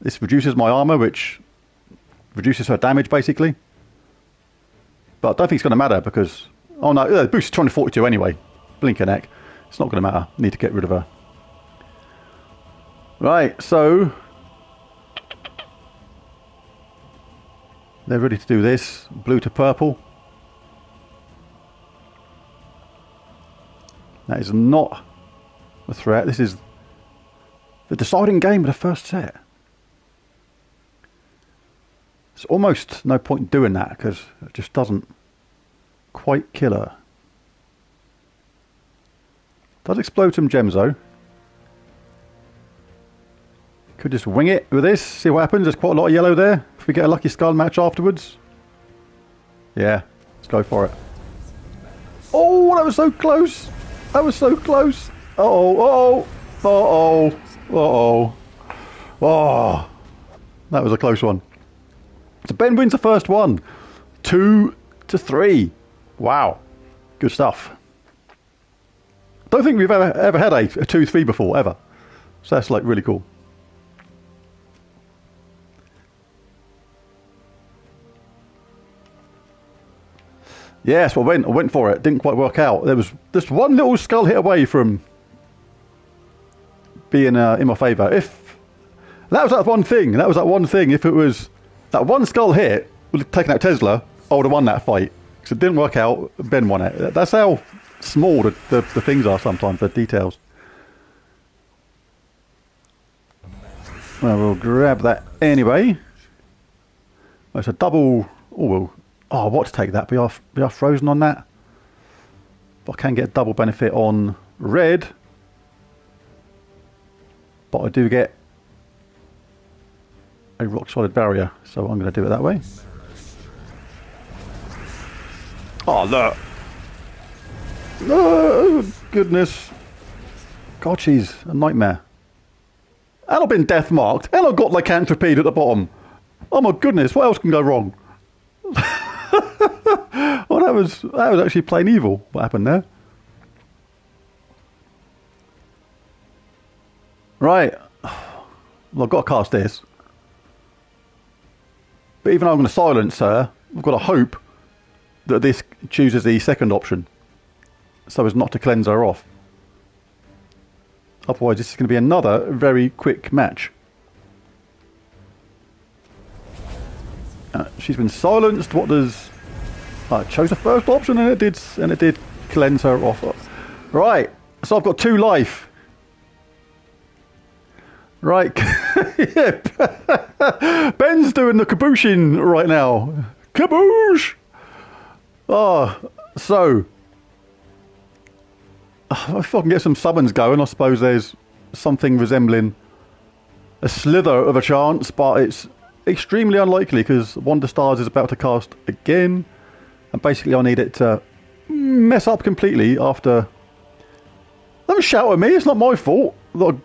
This reduces my armor, which reduces her damage basically. But I don't think it's going to matter because... Oh no, the boost is 242 anyway. Blink a neck. It's not going to matter. Need to get rid of her. Right, so... They're ready to do this. Blue to purple. That is not a threat. This is the deciding game of the first set. There's almost no point doing that because it just doesn't quite kill her. Does explode some gems though. Could just wing it with this, see what happens. There's quite a lot of yellow there. If we get a lucky skull match afterwards. Yeah, let's go for it. Oh, that was so close. That was so close. Uh-oh, uh-oh, uh-oh, uh-oh. Oh, that was a close one. So Ben wins the first one. 2-3. Wow. Good stuff. Don't think we've ever had a 2-3 before, ever. So that's like really cool. Yes, well, I went for it. Didn't quite work out. There was just one little skull hit away from being in my favour. If that was that one thing, if it was that one skull hit would have taken out Tesla, I would have won that fight. Because it didn't work out. Ben won it. That's how small the things are sometimes. The details. Well, we'll grab that anyway. Well, it's a double. Oh, what to take that? Be off frozen on that. But I can get a double benefit on red. But I do get a rock solid barrier, so I'm going to do it that way. Oh, look. Oh, goodness. God, she's a nightmare. And I've been death marked. And I've got lycanthropy at the bottom. Oh my goodness, what else can go wrong? Well, that was actually plain evil, what happened there. Right. Well, I've got to cast this. But even though I'm going to silence her, I've got to hope that this chooses the second option, so as not to cleanse her off. Otherwise, this is going to be another very quick match. She's been silenced. What does... I chose the first option, and it did cleanse her off. Right, so I've got 2 life. Right, yeah. Ben's doing the kabooshin right now. Kaboosh! Oh, so... if I can get some summons going, I suppose there's something resembling a slither of a chance, but it's extremely unlikely because Wonder Stars is about to cast again, and basically I need it to mess up completely after... Don't shout at me, it's not my fault that I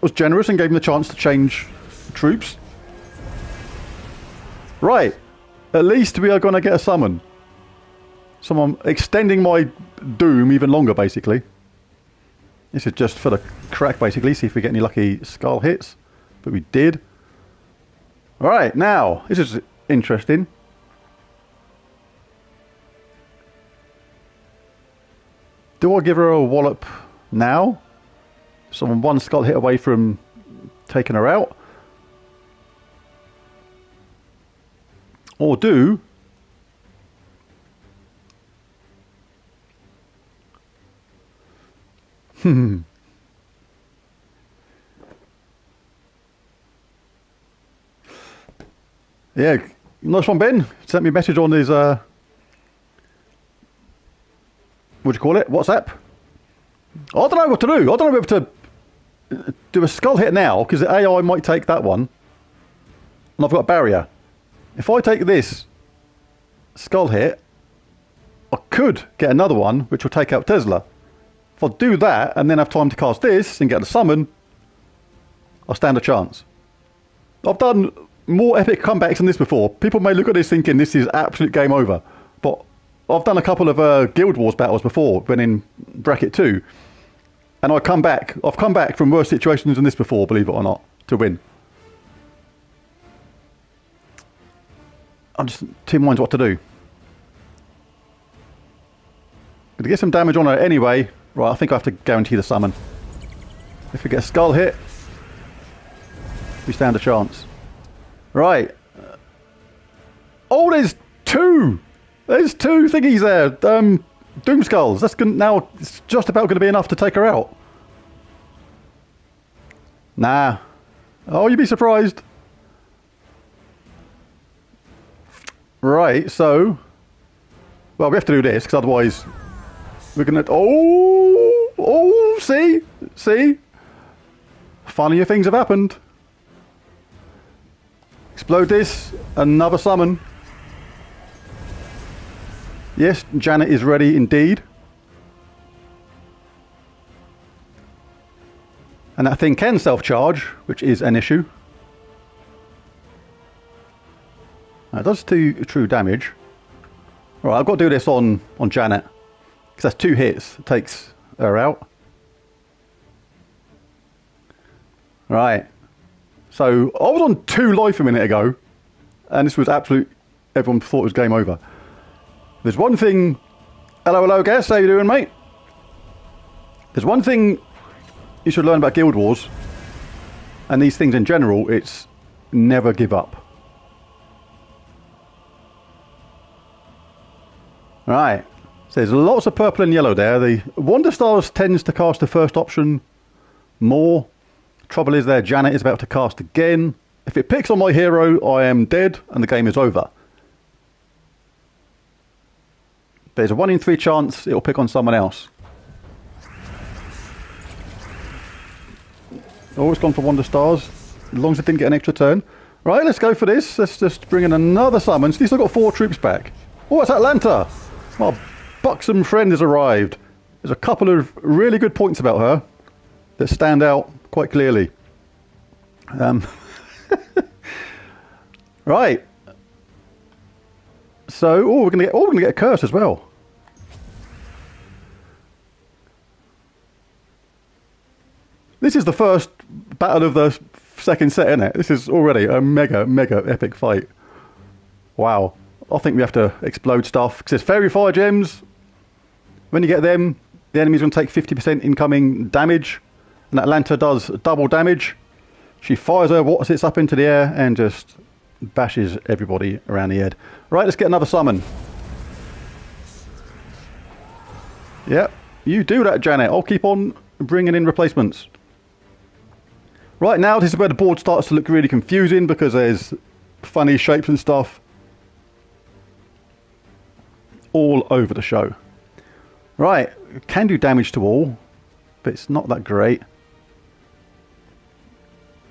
was generous and gave him the chance to change troops. Right, at least we are going to get a summon. So I'm extending my doom even longer, basically. This is just for the crack, basically. See if we get any lucky skull hits. But we did. Alright, now, this is interesting. Do I give her a wallop now? So I'm 1 skull hit away from taking her out. Or do... Yeah, nice one, Ben. Sent me a message on his, what do you call it? WhatsApp. I don't know what to do. I don't know whether to do a skull hit now, because the AI might take that one. And I've got a barrier. If I take this skull hit, I could get another one, which will take out Tesla. If I do that, and then have time to cast this, and get the summon, I'll stand a chance. I've done more epic comebacks than this before. People may look at this thinking this is absolute game over. But I've done a couple of Guild Wars battles before, when in bracket 2. And I've come back from worse situations than this before, believe it or not, to win. I'm just two minds what to do. Gonna get some damage on her anyway. Right, I think I have to guarantee the summon. If we get a skull hit, we stand a chance. Right. Oh, there's 2! There's 2 thingies there. Doom Skulls. That's gonna, now it's just about going to be enough to take her out. Nah. Oh, you'd be surprised. Right, so... Well, we have to do this, because otherwise... We're going to... Oh, see? See? Funnier things have happened. Explode this. Another summon. Yes, Janet is ready indeed. And that thing can self-charge, which is an issue. Now, it does 2 true damage. Alright, I've got to do this on Janet. Because that's 2 hits. It takes her out. Right. So, I was on 2 life a minute ago. And this was absolute... Everyone thought it was game over. There's one thing... Hello, guest. How you doing, mate? There's one thing you should learn about Guild Wars. And these things in general. It's never give up. Right. So there's lots of purple and yellow there. The Wonder Stars tends to cast the first option more. Trouble is there, Janet is about to cast again. If it picks on my hero, I am dead and the game is over. There's a 1 in 3 chance it'll pick on someone else. Oh, it's gone for Wonder Stars. As long as it didn't get an extra turn. Right, let's go for this. Let's just bring in another summon. So at least I've got 4 troops back. Oh, it's Atlanta! My buxom friend has arrived. There's a couple of really good points about her that stand out quite clearly. Um, right. So, we're gonna get a curse as well. This is the first battle of the second set, isn't it? This is already a mega epic fight. Wow. I think we have to explode stuff because there's fairy fire gems. When you get them, the enemy's going to take 50% incoming damage, and Atlanta does double damage. She fires her what's up into the air and just bashes everybody around the head. Right, let's get another summon. Yep, you do that, Janet. I'll keep on bringing in replacements. Right now, this is where the board starts to look really confusing because there's funny shapes and stuff all over the show. Right, can do damage to all, but it's not that great.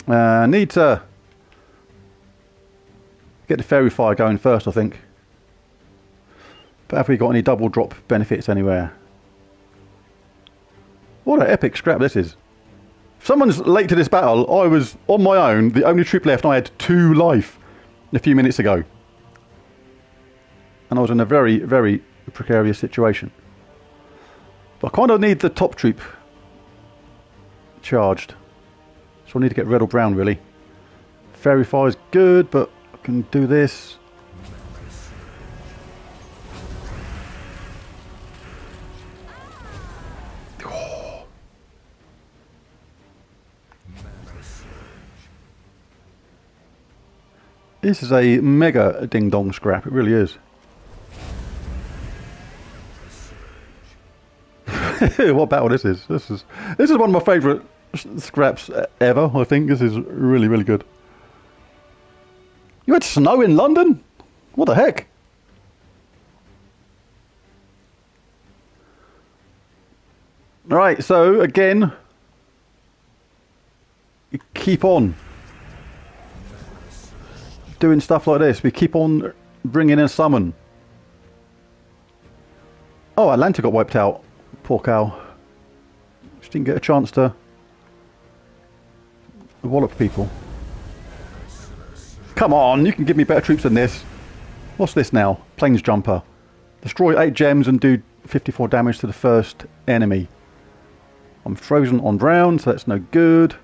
Need to get the fairy fire going first, I think. But have we got any double drop benefits anywhere? What an epic scrap this is. If someone's late to this battle, I was on my own, the only troop left, and I had 2 life a few minutes ago. And I was in a very precarious situation. But I kind of need the top troop charged. So I need to get red or brown, really. Fairy fire is good, but I can do this. This is a mega ding-dong scrap, it really is. What battle this is. This is one of my favourite scraps ever, I think. This is really good. You had snow in London? What the heck? Alright, so again, you keep on doing stuff like this. We keep on bringing in a summon. Oh, Atlanta got wiped out. Poor cow. Just didn't get a chance to wallop people. Come on, you can give me better troops than this. What's this now? Plains Jumper. Destroy 8 gems and do 54 damage to the first enemy. I'm frozen on brown, so that's no good.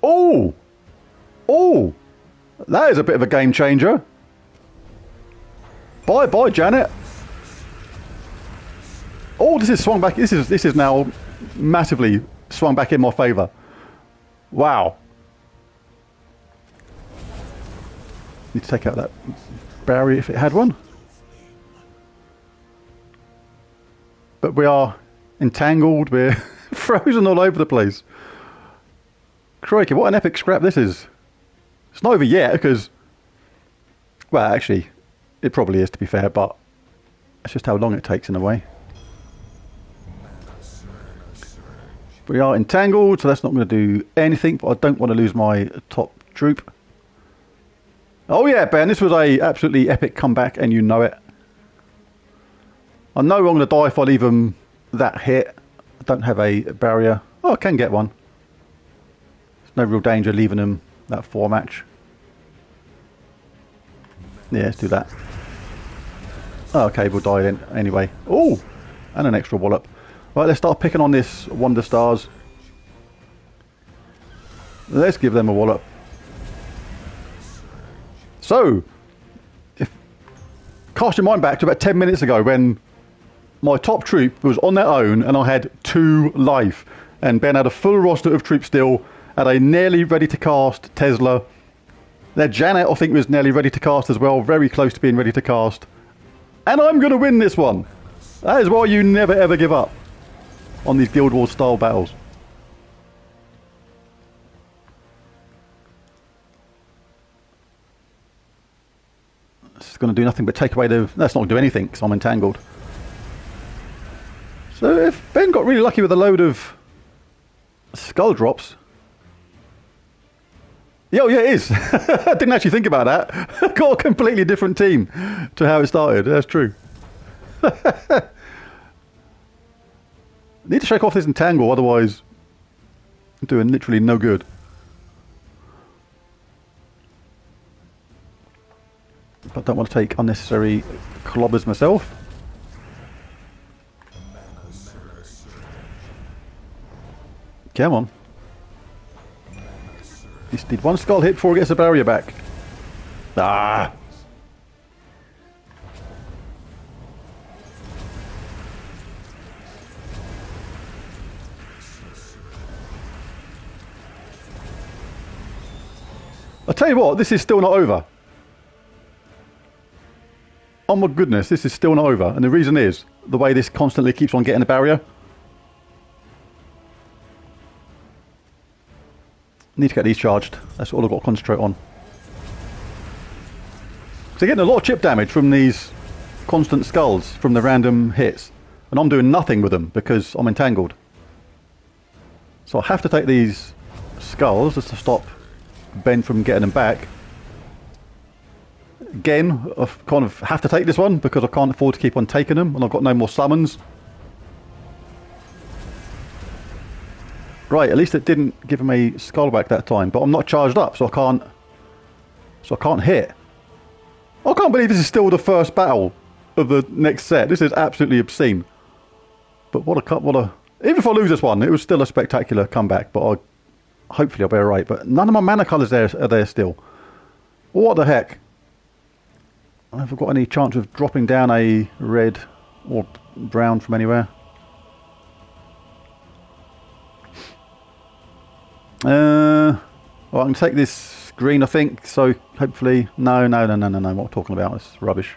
Oh! Oh! That is a bit of a game changer. Bye, Janet. Oh, this is swung back. This is now massively swung back in my favour. Wow. Need to take out that barrier if it had one. But we are entangled. We're frozen all over the place. Crikey, what an epic scrap this is. It's not over yet because, well, actually, it probably is, to be fair, but it's just how long it takes in a way. We are entangled, so that's not going to do anything, but I don't want to lose my top troop. Oh yeah, Ben, this was a absolutely epic comeback, and you know it. I know I'm going to die if I leave them that hit. I don't have a barrier. Oh, I can get one. There's no real danger leaving them that 4 match. Yeah, let's do that. Oh, okay, we'll die then anyway. Oh, and an extra wallop. Right, let's start picking on this Wonder Stars. Let's give them a wallop. So, cast your mind back to about 10 minutes ago when my top troop was on their own and I had 2 life. And Ben had a full roster of troops still, had a nearly ready to cast Tesla. Their Janet, I think, was nearly ready to cast as well, very close to being ready to cast. And I'm going to win this one. That is why you never ever give up on these Guild Wars style battles. It's going to do nothing but take away the... That's not going to do anything because I'm entangled. So if Ben got really lucky with a load of skull drops... Oh yeah, it is. I didn't actually think about that. Got a completely different team to how it started. That's true. Need to shake off this entangle, otherwise I'm doing literally no good. don't want to take unnecessary clobbers myself. Come on. Just need one skull hit before he gets the barrier back. Ah! I'll tell you what, this is still not over. Oh my goodness, this is still not over. And the reason is, the way this constantly keeps on getting a barrier. Need to get these charged. That's all I've got to concentrate on. So they're getting a lot of chip damage from these constant skulls from the random hits. And I'm doing nothing with them because I'm entangled. So I have to take these skulls just to stop Ben from getting them back. Again, I kind of have to take this one because I can't afford to keep on taking them and I've got no more summons. Right, at least it didn't give him a skull back that time, but I'm not charged up, so I can't hit. I can't believe this is still the first battle of the next set. This is absolutely obscene. But what a even if I lose this one, it was still a spectacular comeback, but hopefully I'll be alright. But none of my mana colours are there still. What the heck? I haven't got any chance of dropping down a red or brown from anywhere. Well, I can take this green, I think, so hopefully... No, what I'm talking about, it's rubbish.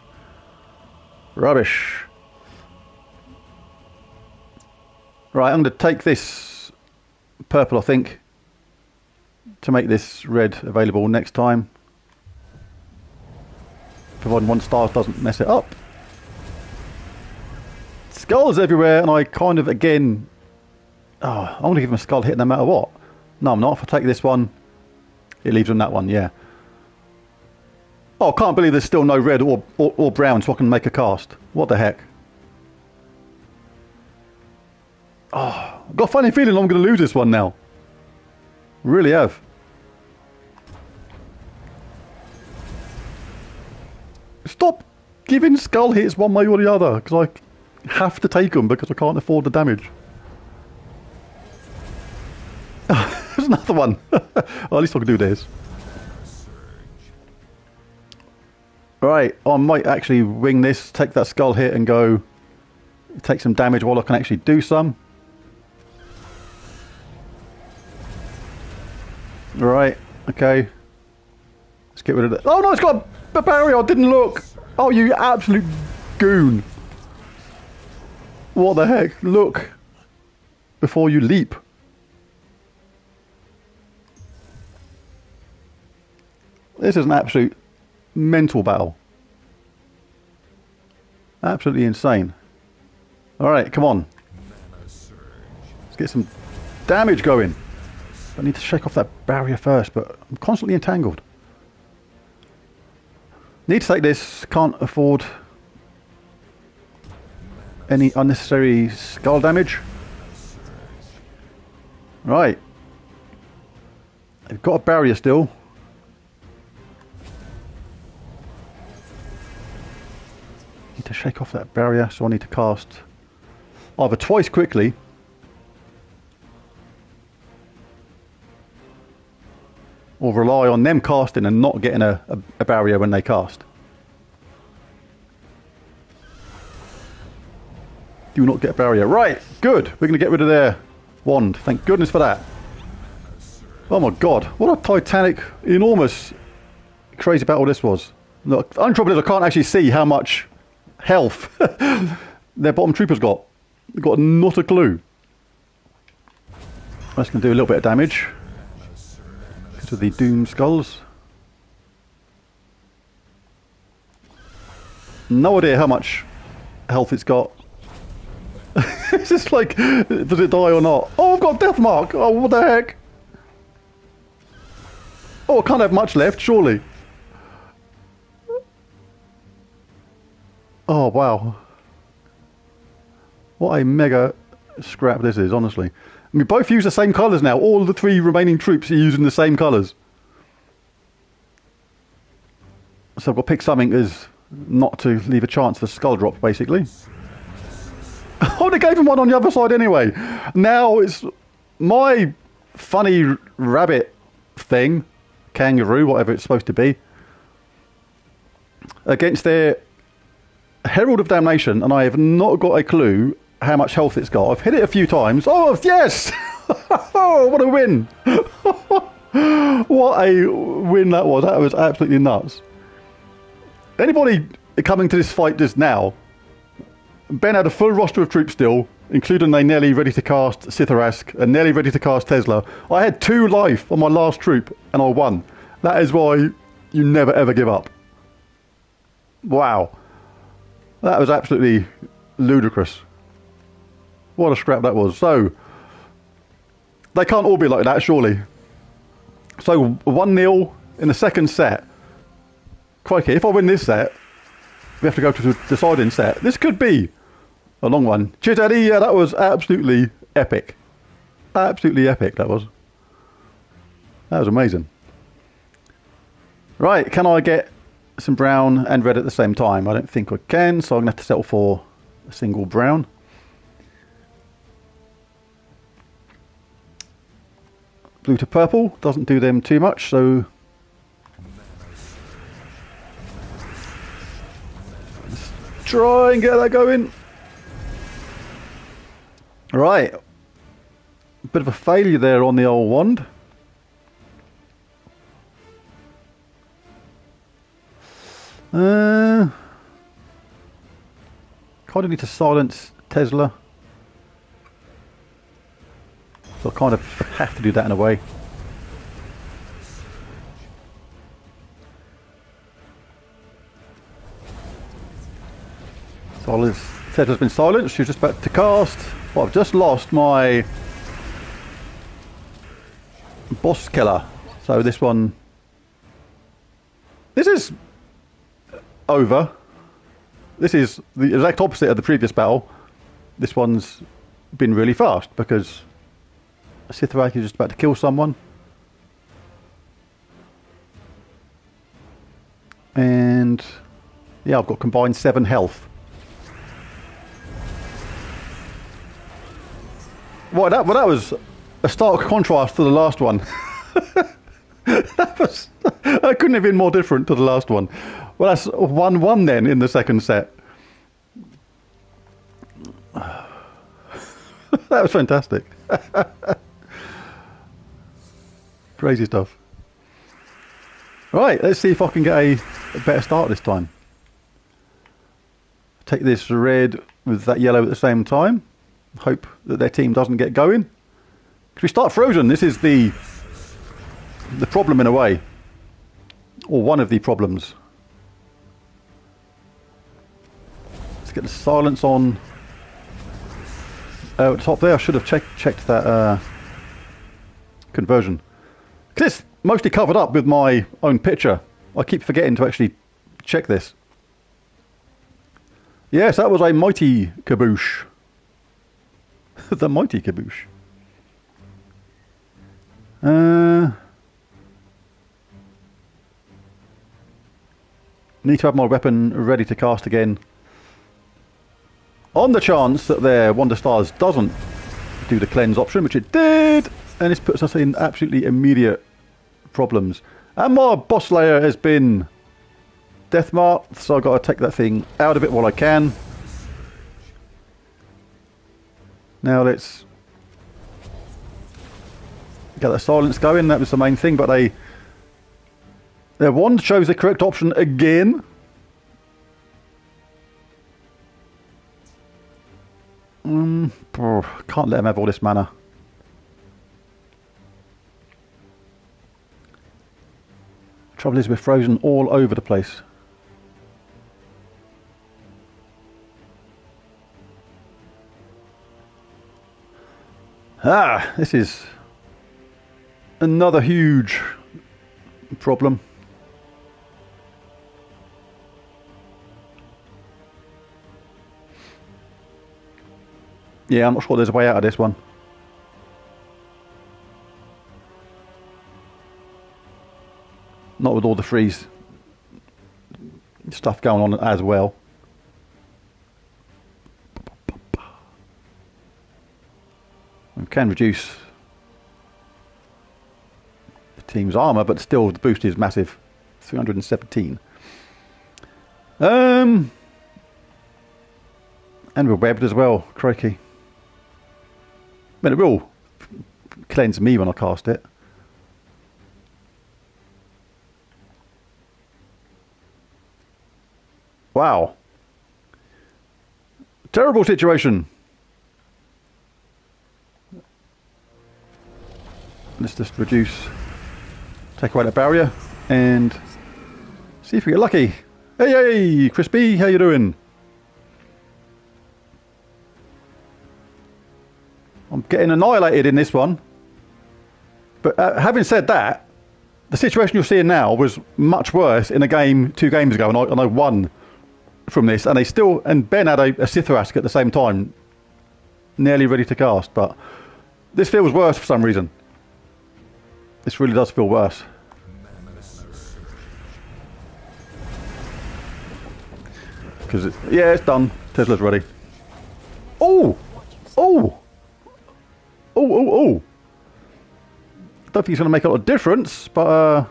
Rubbish. Right, I'm going to take this purple, I think, to make this red available next time. Providing 1 star doesn't mess it up. Skulls everywhere, and I kind of, again... Oh, I'm going to give him a skull hit no matter what. No, I'm not. If I take this one, it leaves him that one, yeah. Oh, I can't believe there's still no red or brown so I can make a cast. What the heck? Oh, I've got a funny feeling I'm going to lose this one now. Really have. Stop giving skull hits one way or the other, because I have to take them because I can't afford the damage. There's another one. Well, at least I can do this. Right, I might actually wing this, take that skull hit and go take some damage while I can actually do some. Right, okay. Let's get rid of it. Oh no, it's got a barrier, I didn't look. Oh, you absolute goon. What the heck? Look before you leap. This is an absolute mental battle. Absolutely insane. Alright, come on. Let's get some damage going. I need to shake off that barrier first, but I'm constantly entangled. Need to take this. Can't afford any unnecessary skull damage. Right. They've got a barrier still. Need to shake off that barrier, so I need to cast either twice quickly or rely on them casting and not getting a barrier when they cast. Do not get a barrier. Right, good. We're going to get rid of their wand. Thank goodness for that. Oh my god, what a titanic, enormous, crazy battle this was. Look, the only trouble is I can't actually see how much health their bottom troopers got. They've got not a clue. That's going to do a little bit of damage to the Doom Skulls. No idea how much health it's got. It's just like, does it die or not? Oh, I've got Death Mark! Oh, what the heck? Oh, I can't have much left, surely. Oh, wow. What a mega scrap this is, honestly. And we both use the same colours now. All the 3 remaining troops are using the same colours. So I've got to pick something as not to leave a chance for skull drop, basically. Oh, they gave him one on the other side anyway. Now it's my funny rabbit thing, kangaroo, whatever it's supposed to be, against their Herald of Damnation, and I have not got a clue how much health it's got. I've hit it a few times. Oh, yes! Oh, what a win! What a win that was. That was absolutely nuts. Anybody coming to this fight just now, Ben had a full roster of troops still, including a nearly ready to cast Sitharask and nearly ready to cast Tesla. I had 2 life on my last troop and I won. That is why you never ever give up. Wow. That was absolutely ludicrous. What a scrap that was. So, they can't all be like that, surely. So, 1-0 in the second set. Crikey, if I win this set, we have to go to the deciding set. This could be a long one. Cheers, Eddie. Yeah, that was absolutely epic. Absolutely epic, that was. That was amazing. Right, can I get some brown and red at the same time? I don't think I can, so I'm going to have to settle for a single brown. Blue to purple doesn't do them too much, so let's try and get that going. Right, a bit of a failure there on the old wand. Kind of need to silence Tesla, so I kind of have to do that in a way. So Tesla's been silenced. She's just about to cast. Well, I've just lost my boss killer. So this one, this is over. This is the exact opposite of the previous battle. This one's been really fast because Sithrak is just about to kill someone. And yeah, I've got combined 7 health. Well, that was a stark contrast to the last one. That couldn't have been more different to the last one. Well, that's 1-1 then in the second set. That was fantastic. Crazy stuff. Right, let's see if I can get a better start this time. Take this red with that yellow at the same time. Hope that their team doesn't get going. Because we start frozen. This is the problem in a way. Or one of the problems. Let's get the silence on. At the top there, I should have checked that conversion. Because it's mostly covered up with my own picture. I keep forgetting to actually check this. Yes, that was a mighty kaboosh. The mighty kaboosh. Need to have my weapon ready to cast again. On the chance that their Wonder Stars doesn't do the cleanse option, which it did, and this puts us in absolutely immediate problems. And my boss layer has been death marked, so I've got to take that thing out of it while I can. Now let's get that silence going. That was the main thing, but their wand chose the correct option again. Can't let them have all this mana. Trouble is we're frozen all over the place. This is another huge problem. Yeah, I'm not sure there's a way out of this one. Not with all the freeze stuff going on as well. We can reduce the team's armour, but still the boost is massive. 317. And we're webbed as well, crikey. But it will cleanse me when I cast it. Wow. Terrible situation. Let's just reduce, take away that barrier, and see if we get lucky. Hey, hey, Crispy, how you doing? I'm getting annihilated in this one. But having said that, the situation you're seeing now was much worse in a game 2 games ago, and I won from this, and Ben had a Sithrask at the same time, nearly ready to cast, but this feels worse for some reason. This really does feel worse. Because yeah, it's done. Tesla's ready. Oh! Oh! Oh, oh, oh! I don't think it's going to make a lot of difference, but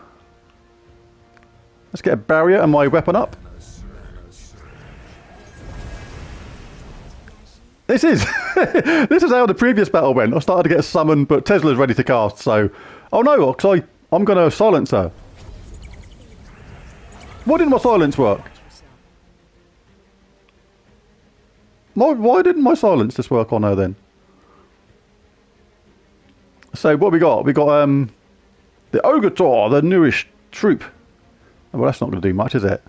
let's get a barrier and my weapon up. This is this is how the previous battle went. I started to get a summon, but Tesla's ready to cast. So, oh no, because I'm going to silence her. Why didn't my silence work? Why didn't my silence just work on her then? So what we got? We got the Ogator, the newish troop. Well, that's not going to do much, is it?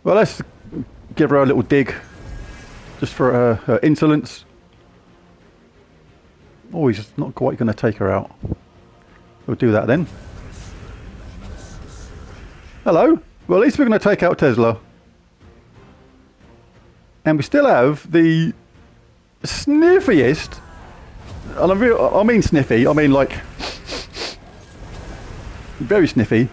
Well, let's give her a little dig. Just for her insolence. Oh, he's not quite going to take her out. We'll do that then. Hello. Well, at least we're going to take out Tesla. And we still have the sniffiest, and I mean sniffy, I mean like very sniffy.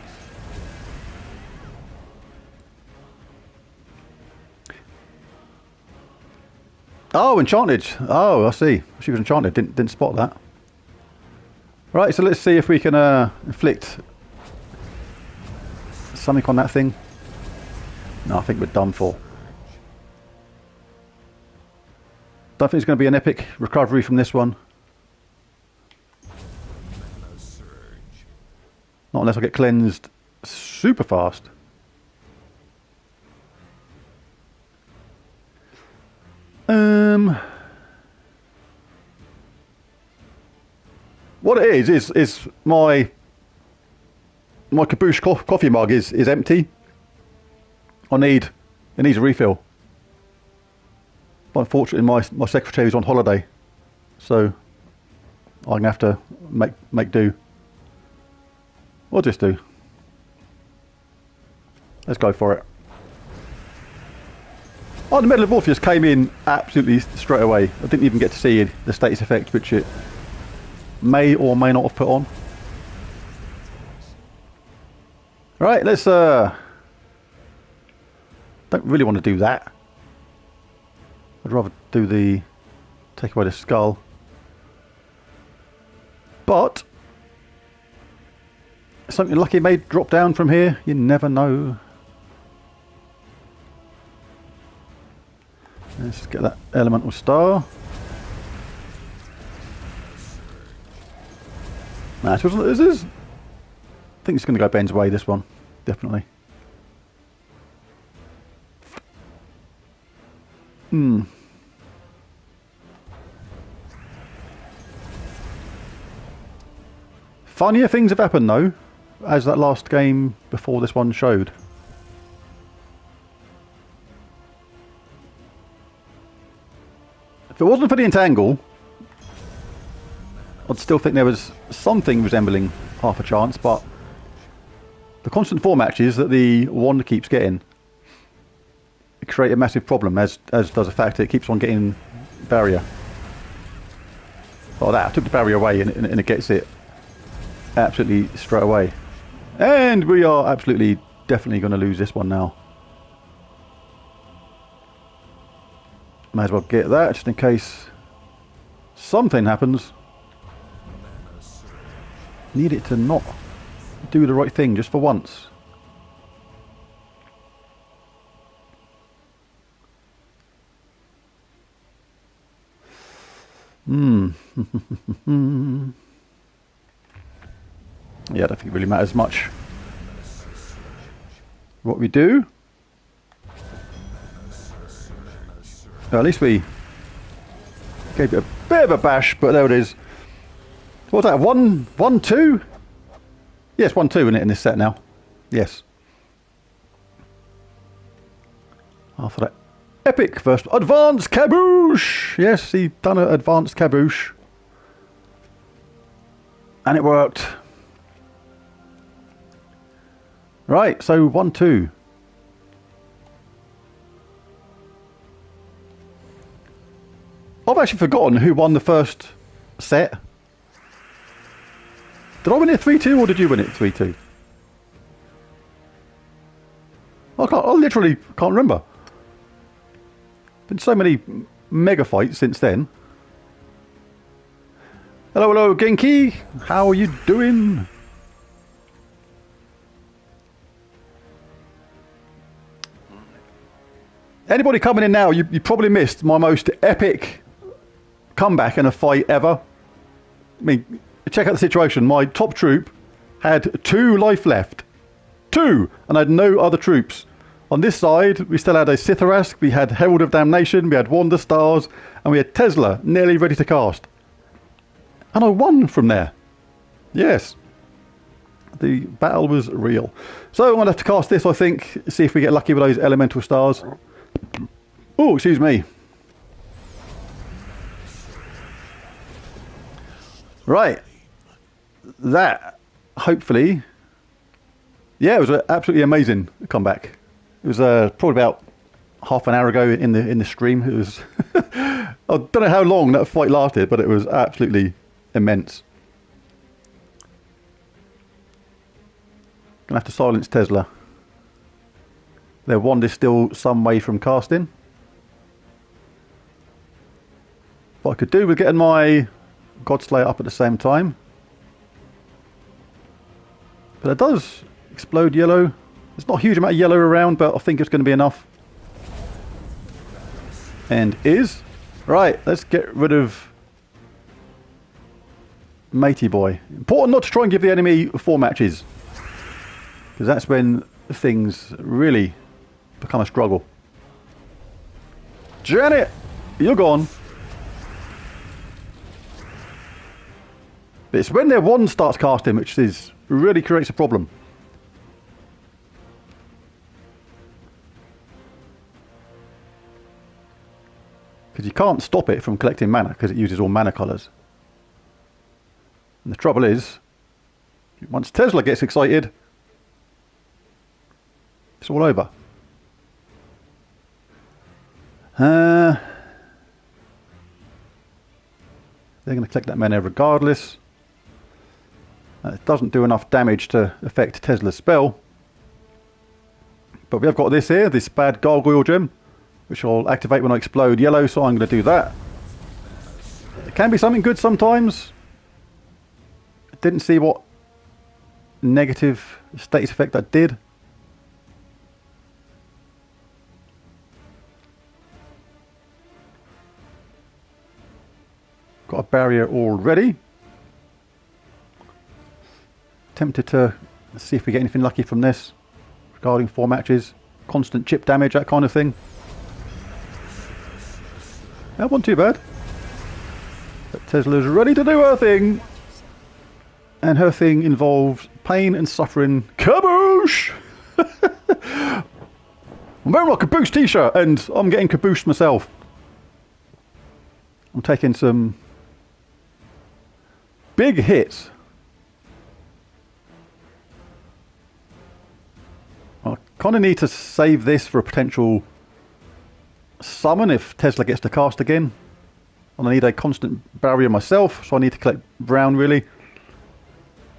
Oh, enchanted. Oh, I see. She was enchanted. Didn't spot that. Right, so let's see if we can inflict something on that thing. No, I think we're done for. Don't think it's going to be an epic recovery from this one. Not unless I get cleansed super fast. What it is my Caboose coffee mug is empty. It needs a refill. But unfortunately, my secretary is on holiday, so I'm gonna have to make do. We'll just do. Let's go for it. Oh, the Medal of Orpheus came in absolutely straight away. I didn't even get to see the status effect, which it may or may not have put on. Right, let's don't really want to do that. I'd rather do take away the skull. But something lucky may drop down from here. You never know. Let's get that elemental star. Nah, this is. I think it's going to go Ben's way. This one, definitely. Funnier things have happened though, as that last game before this one showed. If it wasn't for the entangle, I'd still think there was something resembling half a chance, but the constant 4 matches that the wand keeps getting create a massive problem, as does the fact that it keeps on getting barrier. Oh, that I took the barrier away, and it gets it absolutely straight away. And we are absolutely definitely going to lose this one now. May as well get that just in case something happens. Need it to not do the right thing just for once. Yeah, I don't think it really matters much what we do. Well, at least we gave it a bit of a bash, but there it is. What's that? 1-2? Yes, 1-2 isn't it in this set now? Yes. After that epic first advanced kaboosh. Yes, he done an advanced kaboosh, and it worked. Right, so 1-2. I've actually forgotten who won the first set. Did I win it 3-2 or did you win it 3-2? I literally can't remember. Been so many mega fights since then. Hello, hello, Genki. How are you doing? Anybody coming in now, you probably missed my most epic comeback in a fight ever. I mean, check out the situation. My top troop had 2 life left. 2! And I had no other troops. On this side, we still had a Sitharask, we had Herald of Damnation, we had Wander Stars, and we had Tesla nearly ready to cast. And I won from there. Yes. The battle was real. So I'm going to have to cast this, I think, see if we get lucky with those Elemental Stars. Oh, excuse me. Right. That, hopefully... Yeah, it was an absolutely amazing comeback. It was probably about half an hour ago in the stream. It was I don't know how long that fight lasted, but it was absolutely immense. Gonna have to silence Tesla. Their wand is still some way from casting. What I could do with getting my Godslayer up at the same time. But it does explode yellow. There's not a huge amount of yellow around, but I think it's going to be enough. And is. Right, let's get rid of Matey Boy. Important not to try and give the enemy 4 matches, because that's when things really become a struggle. Janet, you're gone. But it's when their wand starts casting which really creates a problem. Because you can't stop it from collecting mana because it uses all mana colours. And the trouble is, once Tesla gets excited, it's all over. They're going to collect that mana regardless. It doesn't do enough damage to affect Tesla's spell. But we have got this here, this bad gargoyle gem, which I'll activate when I explode yellow, so I'm going to do that. It can be something good sometimes. I didn't see what negative status effect that did. Got a barrier already. Tempted to see if we get anything lucky from this regarding 4 matches. Constant chip damage, that kind of thing. That wasn't too bad. But Tesla's ready to do her thing. And her thing involves pain and suffering. Kaboosh! I'm wearing my Kaboosh t-shirt and I'm getting kabooshed myself. I'm taking some big hits. I kind of need to save this for a potential summon if Tesla gets to cast again. And I need a constant barrier myself, so I need to collect brown really.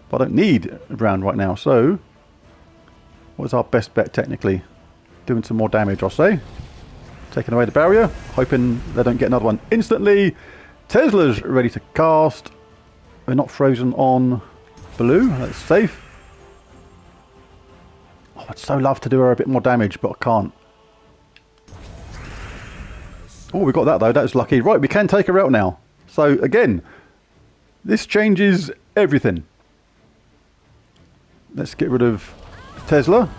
But I don't need brown right now, so What's our best bet technically? Doing some more damage, I'll say. Taking away the barrier, hoping they don't get another one instantly. Tesla's ready to cast. We're not frozen on blue, that's safe. Oh, I'd so love to do her a bit more damage, but I can't. Oh, we got that though, that was lucky. Right, we can take her out now. So again, this changes everything. Let's get rid of Tesla.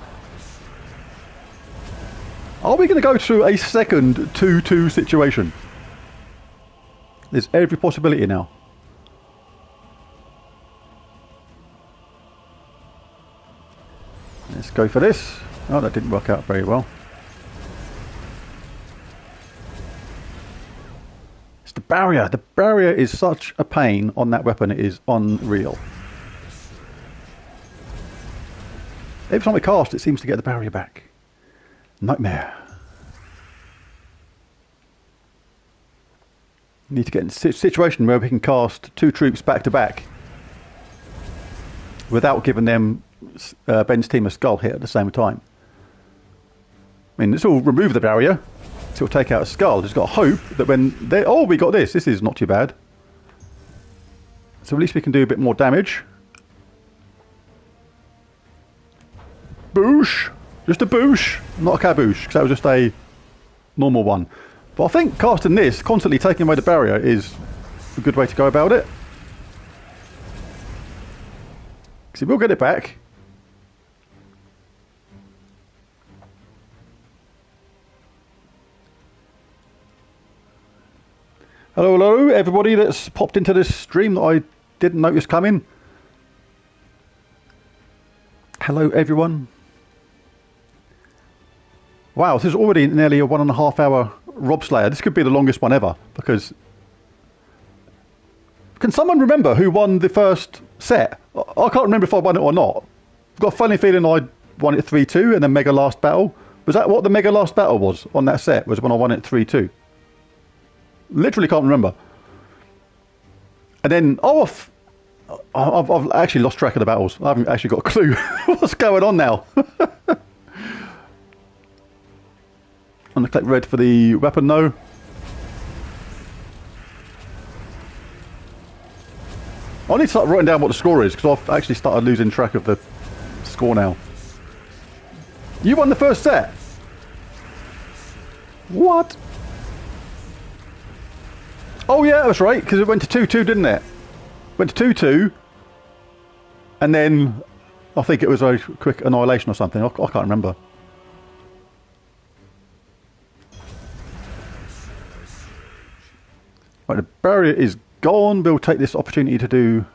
Are we going to go to a second 2-2 situation? There's every possibility now. Let's go for this. Oh, that didn't work out very well. It's the barrier. The barrier is such a pain on that weapon. It is unreal. Every time we cast, it seems to get the barrier back. Nightmare. Need to get in a situation where we can cast 2 troops back to back without giving them Ben's team a skull hit at the same time. I mean, this will remove the barrier. This will take out a skull. Just got to hope that when they... Oh, we got this. This is not too bad. So at least we can do a bit more damage. Boosh! Just a boosh, not a kaboosh, because that was just a normal one. But I think casting this, constantly taking away the barrier, is a good way to go about it. Because it will get it back. Hello, hello, everybody that's popped into this stream that I didn't notice coming. Hello, everyone. Wow, this is already nearly a 1.5 hour Robslayer. This could be the longest one ever, because... Can someone remember who won the first set? I can't remember if I won it or not. I've got a funny feeling I won it 3-2 and then Mega Last Battle. Was that what the Mega Last Battle was on that set? Was when I won it 3-2. Literally can't remember. And then, oh, I've actually lost track of the battles. I haven't actually got a clue what's going on now. I'm going to click red for the weapon, no. I need to start writing down what the score is, because I've actually started losing track of the score now. You won the first set? What? Oh yeah, that's right, because it went to 2-2, didn't it? Went to 2-2, and then I think it was a quick annihilation or something. I can't remember. Right, the barrier is gone. We'll take this opportunity to do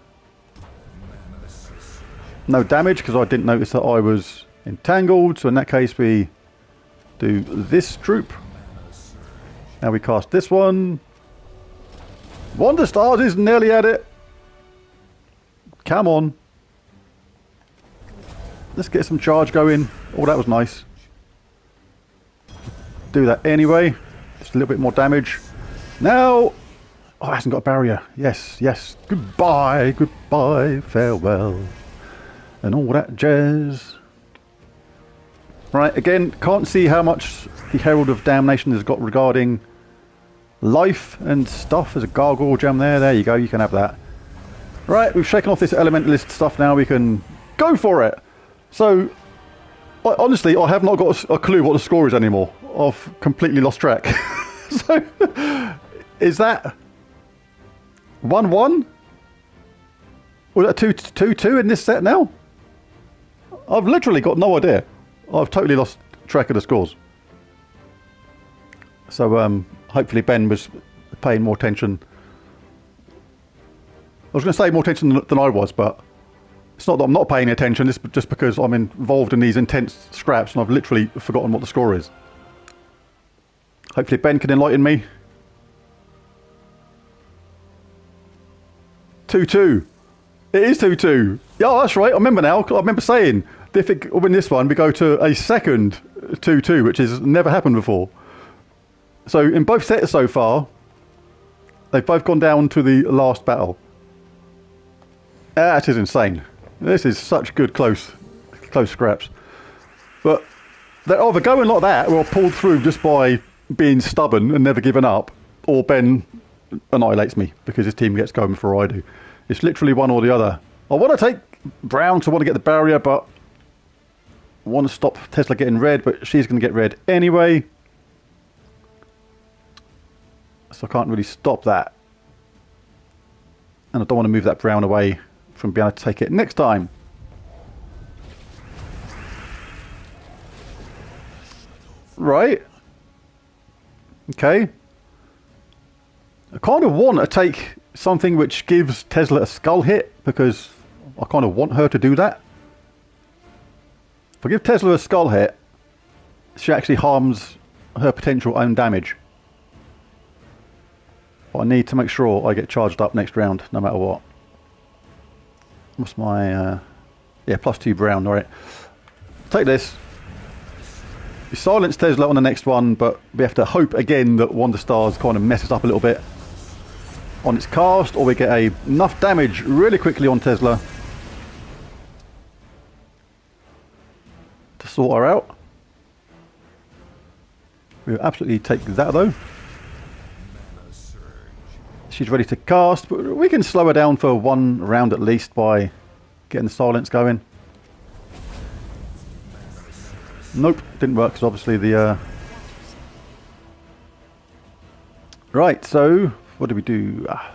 no damage because I didn't notice that I was entangled. So in that case, we do this troop. Now we cast this one. Wonder Stars is nearly at it. Come on. Let's get some charge going. Oh, that was nice. Do that anyway. Just a little bit more damage. Now... Oh, it hasn't got a barrier. Yes, yes. Goodbye, goodbye, farewell. And all that jazz. Right, again, can't see how much the Herald of Damnation has got regarding life and stuff. There's a gargoyle gem there. There you go, you can have that. Right, we've shaken off this elementalist stuff now. We can go for it. So, honestly, I have not got a clue what the score is anymore. I've completely lost track. So, is that... 1-1? Was that 2-2 in this set now? I've literally got no idea. I've totally lost track of the scores. So hopefully Ben was paying more attention. I was going to say more attention than I was, but it's not that I'm not paying attention. It's just because I'm involved in these intense scraps and I've literally forgotten what the score is. Hopefully Ben can enlighten me. 2-2. It is 2-2. Yeah, that's right. I remember now. I remember saying if it win this one, we go to a second 2-2, which has never happened before. So in both sets so far, they've both gone down to the last battle. That is insane. This is such good close scraps. But they're either going like that or pulled through just by being stubborn and never giving up, or Ben annihilates me because his team gets going before I do. It's literally one or the other. I want to take brown to want to get the barrier, but I want to stop Tesla getting red, but she's going to get red anyway. So I can't really stop that. And I don't want to move that brown away from being able to take it next time. Right. Okay. I kind of want to take something which gives Tesla a skull hit, because I kind of want her to do that. If I give Tesla a skull hit, she actually harms her potential own damage. But I need to make sure I get charged up next round, no matter what. What's my... yeah, +2 brown, alright. Take this. We silence Tesla on the next one, but we have to hope again that Wonder Stars kind of messes up a little bit on its cast, or we get enough damage really quickly on Tesla to sort her out. We'll absolutely take that though. She's ready to cast, but we can slow her down for one round at least by getting the silence going. Nope, didn't work because obviously the... Right, so what do we do? I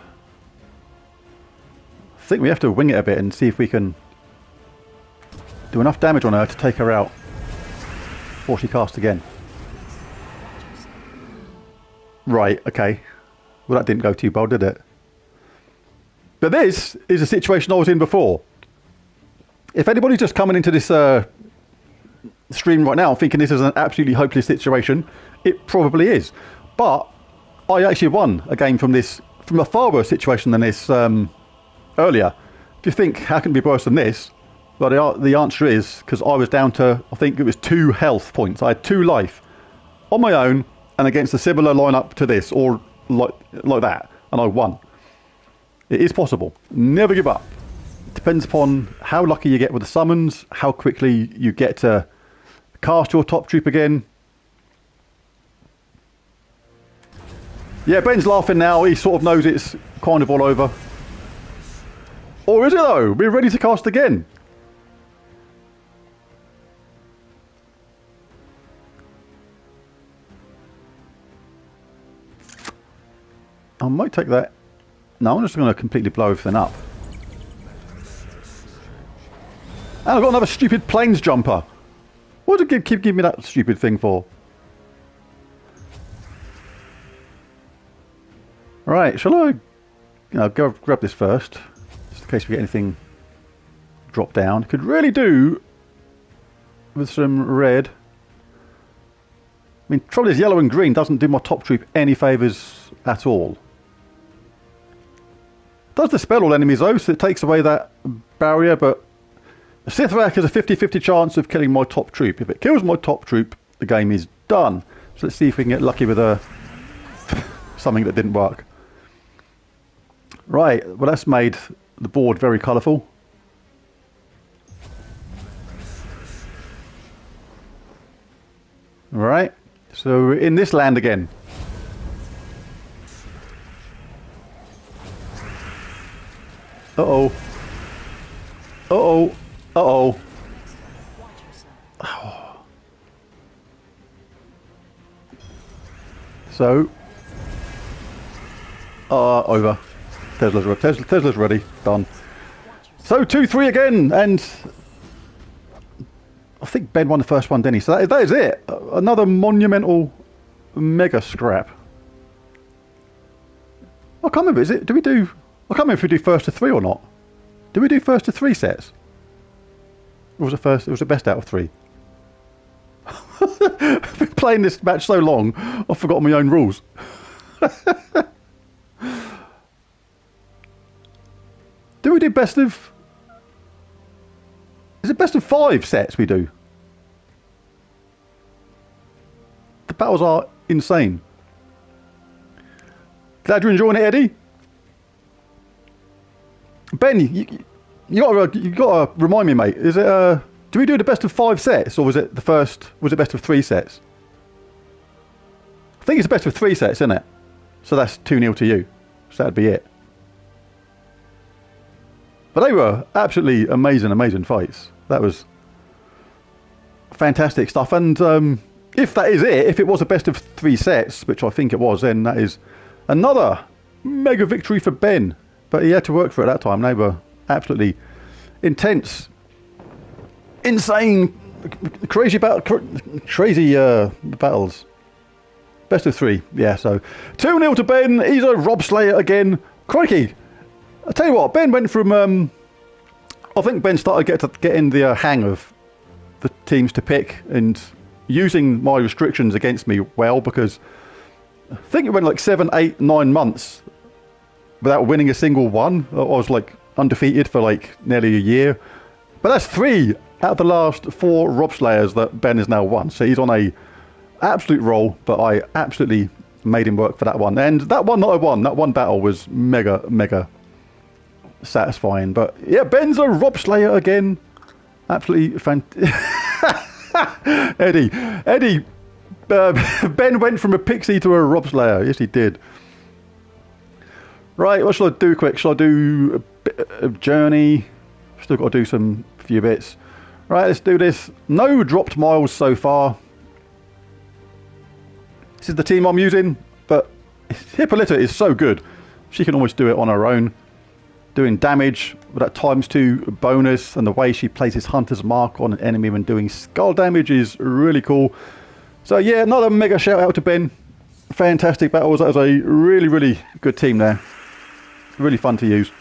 think we have to wing it a bit and see if we can do enough damage on her to take her out before she casts again. Right, okay. Well, that didn't go too well, did it? But this is a situation I was in before. If anybody's just coming into this stream right now thinking this is an absolutely hopeless situation, it probably is. But I actually won a game from a far worse situation than this earlier. If you think, how can it be worse than this? Well, the answer is because I was down to, I think it was 2 health points. I had 2 life on my own and against a similar lineup to this, or like that, and I won. It is possible. Never give up. It depends upon how lucky you get with the summons, how quickly you get to cast your top troop again. Yeah, Ben's laughing now. He sort of knows it's kind of all over. Or is it though? We're ready to cast again. I might take that. No, I'm just going to completely blow everything up. And I've got another stupid planes jumper. What did it keep giving me that stupid thing for? Right, shall I go grab this first, just in case we get anything drop down. Could really do with some red. I mean, trouble is yellow and green doesn't do my top troop any favours at all. Does dispel all enemies though, so it takes away that barrier, but Sithrak has a 50-50 chance of killing my top troop. If it kills my top troop, the game is done. So let's see if we can get lucky with something that didn't work. Right, well that's made the board very colourful. Right, so we're in this land again. Uh-oh. Uh-oh. Uh-oh. Oh. So. Over. Tesla's ready. Done. So 2-3 again, and I think Ben won the first one, didn't he? So that is it. Another monumental mega scrap. I can't remember, is it? Do we do... I can't remember if we do first to 3 or not. Did we do first to 3 sets? Or was it first? It was the best out of 3. I've been playing this match so long, I've forgotten my own rules. Do we do best of... Is it best of 5 sets we do? The battles are insane. Glad you're enjoying it, Eddie. Ben, you got to remind me, mate. Is it Do we do the best of 5 sets, or was it the first? Was it best of 3 sets? I think it's the best of 3 sets, isn't it? So that's 2-0 to you. So that'd be it. But they were absolutely amazing, amazing fights. That was fantastic stuff. And if that is it, if it was a best of 3 sets, which I think it was, then that is another mega victory for Ben. But he had to work for it that time. They were absolutely intense, insane, crazy battles. Best of 3, yeah. So 2-0 to Ben. He's a Robslayer again. Crikey! I tell you what, Ben went from. I think Ben started getting the hang of the teams to pick and using my restrictions against me well, because I think it went like 7, 8, 9 months without winning a single one. I was like undefeated for like nearly a year. But that's 3 out of the last 4 Robslayers that Ben has now won. So he's on a absolute roll, but I absolutely made him work for that one. And that one that I won, that one battle was mega, mega satisfying. But yeah, Ben's a Robslayer again. Absolutely fantastic. Eddie, Ben went from a pixie to a Robslayer. Yes, he did. Right, what shall I do quick? Shall I do a bit of journey? Still got to do some few bits. Right, let's do this. No dropped miles so far. This is the team I'm using, but Hippolyta is so good. She can almost do it on her own. Doing damage with that ×2 bonus, and the way she places Hunter's Mark on an enemy when doing skull damage is really cool. So yeah, another mega shout out to Ben. Fantastic battles. That was a really, really good team there. Really fun to use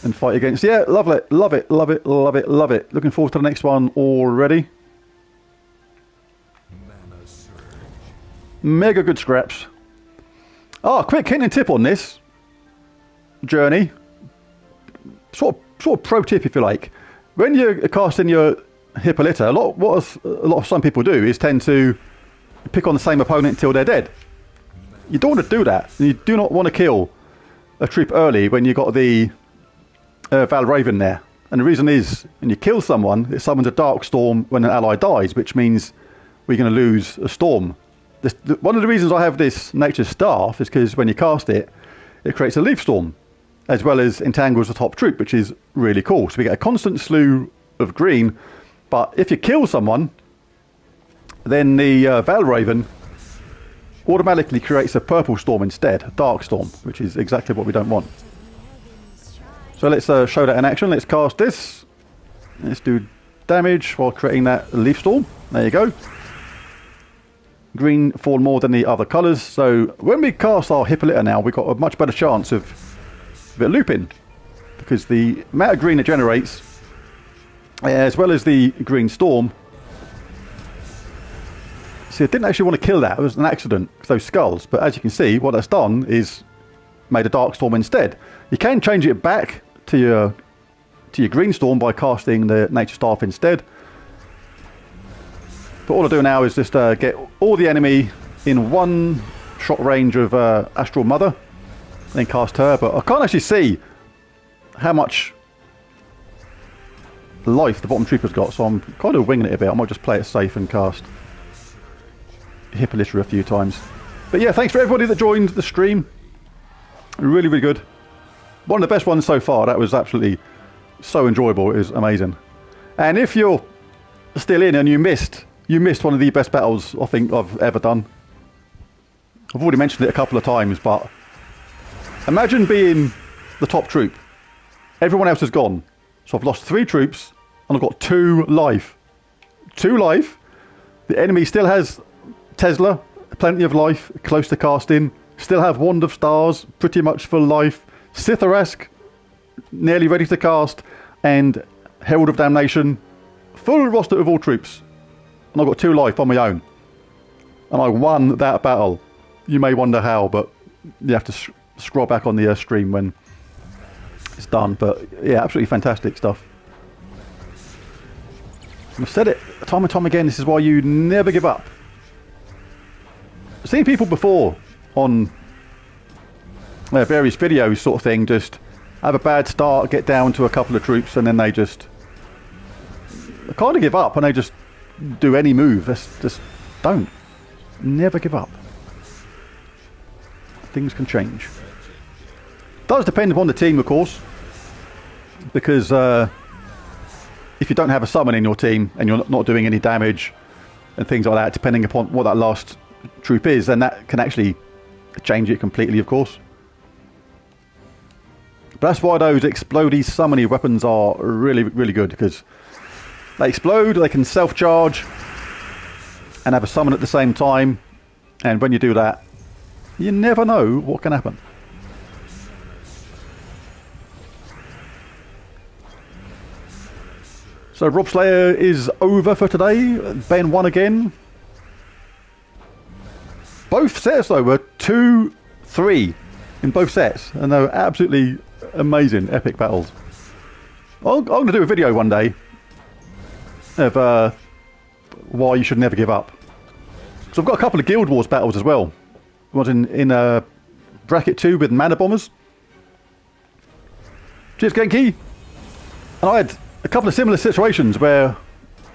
and fight against. Yeah, love it, love it, love it, love it, love it. Looking forward to the next one already. Mega good scraps. Oh, quick hint and tip on this journey. Sort of pro tip, if you like. When you're casting your Hippolyta, what some people do is tend to pick on the same opponent until they're dead. You don't want to do that. You do not want to kill a troop early when you've got the Val Raven there. And the reason is, when you kill someone, it summons a Dark Storm when an ally dies, which means we're going to lose a storm. One of the reasons I have this Nature's Staff is because when you cast it, it creates a Leaf Storm, as well as entangles the top troop, which is really cool. So we get a constant slew of green, but if you kill someone, then the Val Raven automatically creates a purple storm instead, a Dark Storm, which is exactly what we don't want. So let's show that in action. Let's cast this. Let's do damage while creating that Leaf Storm. There you go. Green fall more than the other colours. So when we cast our Hippolyta now, we've got a much better chance of it looping, because the amount of green it generates, as well as the green storm. See, I didn't actually want to kill that. It was an accident, those skulls. But as you can see, what that's done is made a Dark Storm instead. You can change it back to your green storm by casting the Nature Staff instead. But all I do now is just get all the enemy in one shot range of Astral Mother, and then cast her. But I can't actually see how much life the bottom trooper's got, so I'm kind of winging it a bit. I might just play it safe and cast Hippolyta a few times. But yeah, thanks for everybody that joined the stream. Really, really good. One of the best ones so far. That was absolutely so enjoyable. It was amazing. And if you're still in and you missed one of the best battles I think I've ever done. I've already mentioned it a couple of times, but imagine being the top troop. Everyone else is gone. So I've lost 3 troops and I've got 2 life. 2 life. The enemy still has Tesla, plenty of life, close to casting. Still have Wand of Stars, pretty much full life. Sitharask, nearly ready to cast. And Herald of Damnation, full roster of all troops. And I've got 2 life on my own. And I won that battle. You may wonder how, but you have to scroll back on the stream when it's done. But yeah, absolutely fantastic stuff. I've said it time and time again, this is why you never give up. I've seen people before on various videos sort of thing, just have a bad start, get down to a couple of troops, and then they just they kind of give up and they just do any move. Just don't. Never give up. Things can change. Does depend upon the team, of course, because if you don't have a summon in your team and you're not doing any damage and things like that, depending upon what that last troop is, then that can actually change it completely, of course. But that's why those explodey summony weapons are really, really good, because they explode, they can self-charge and have a summon at the same time, and when you do that, you never know what can happen. So Robslayer is over for today. Ben won again. Both sets though were 2-3 in both sets, and they were absolutely amazing, epic battles. I'm going to do a video one day of why you should never give up. So I've got a couple of Guild Wars battles as well. I was in bracket 2 with Mana Bombers. Cheers, Genki. And I had a couple of similar situations where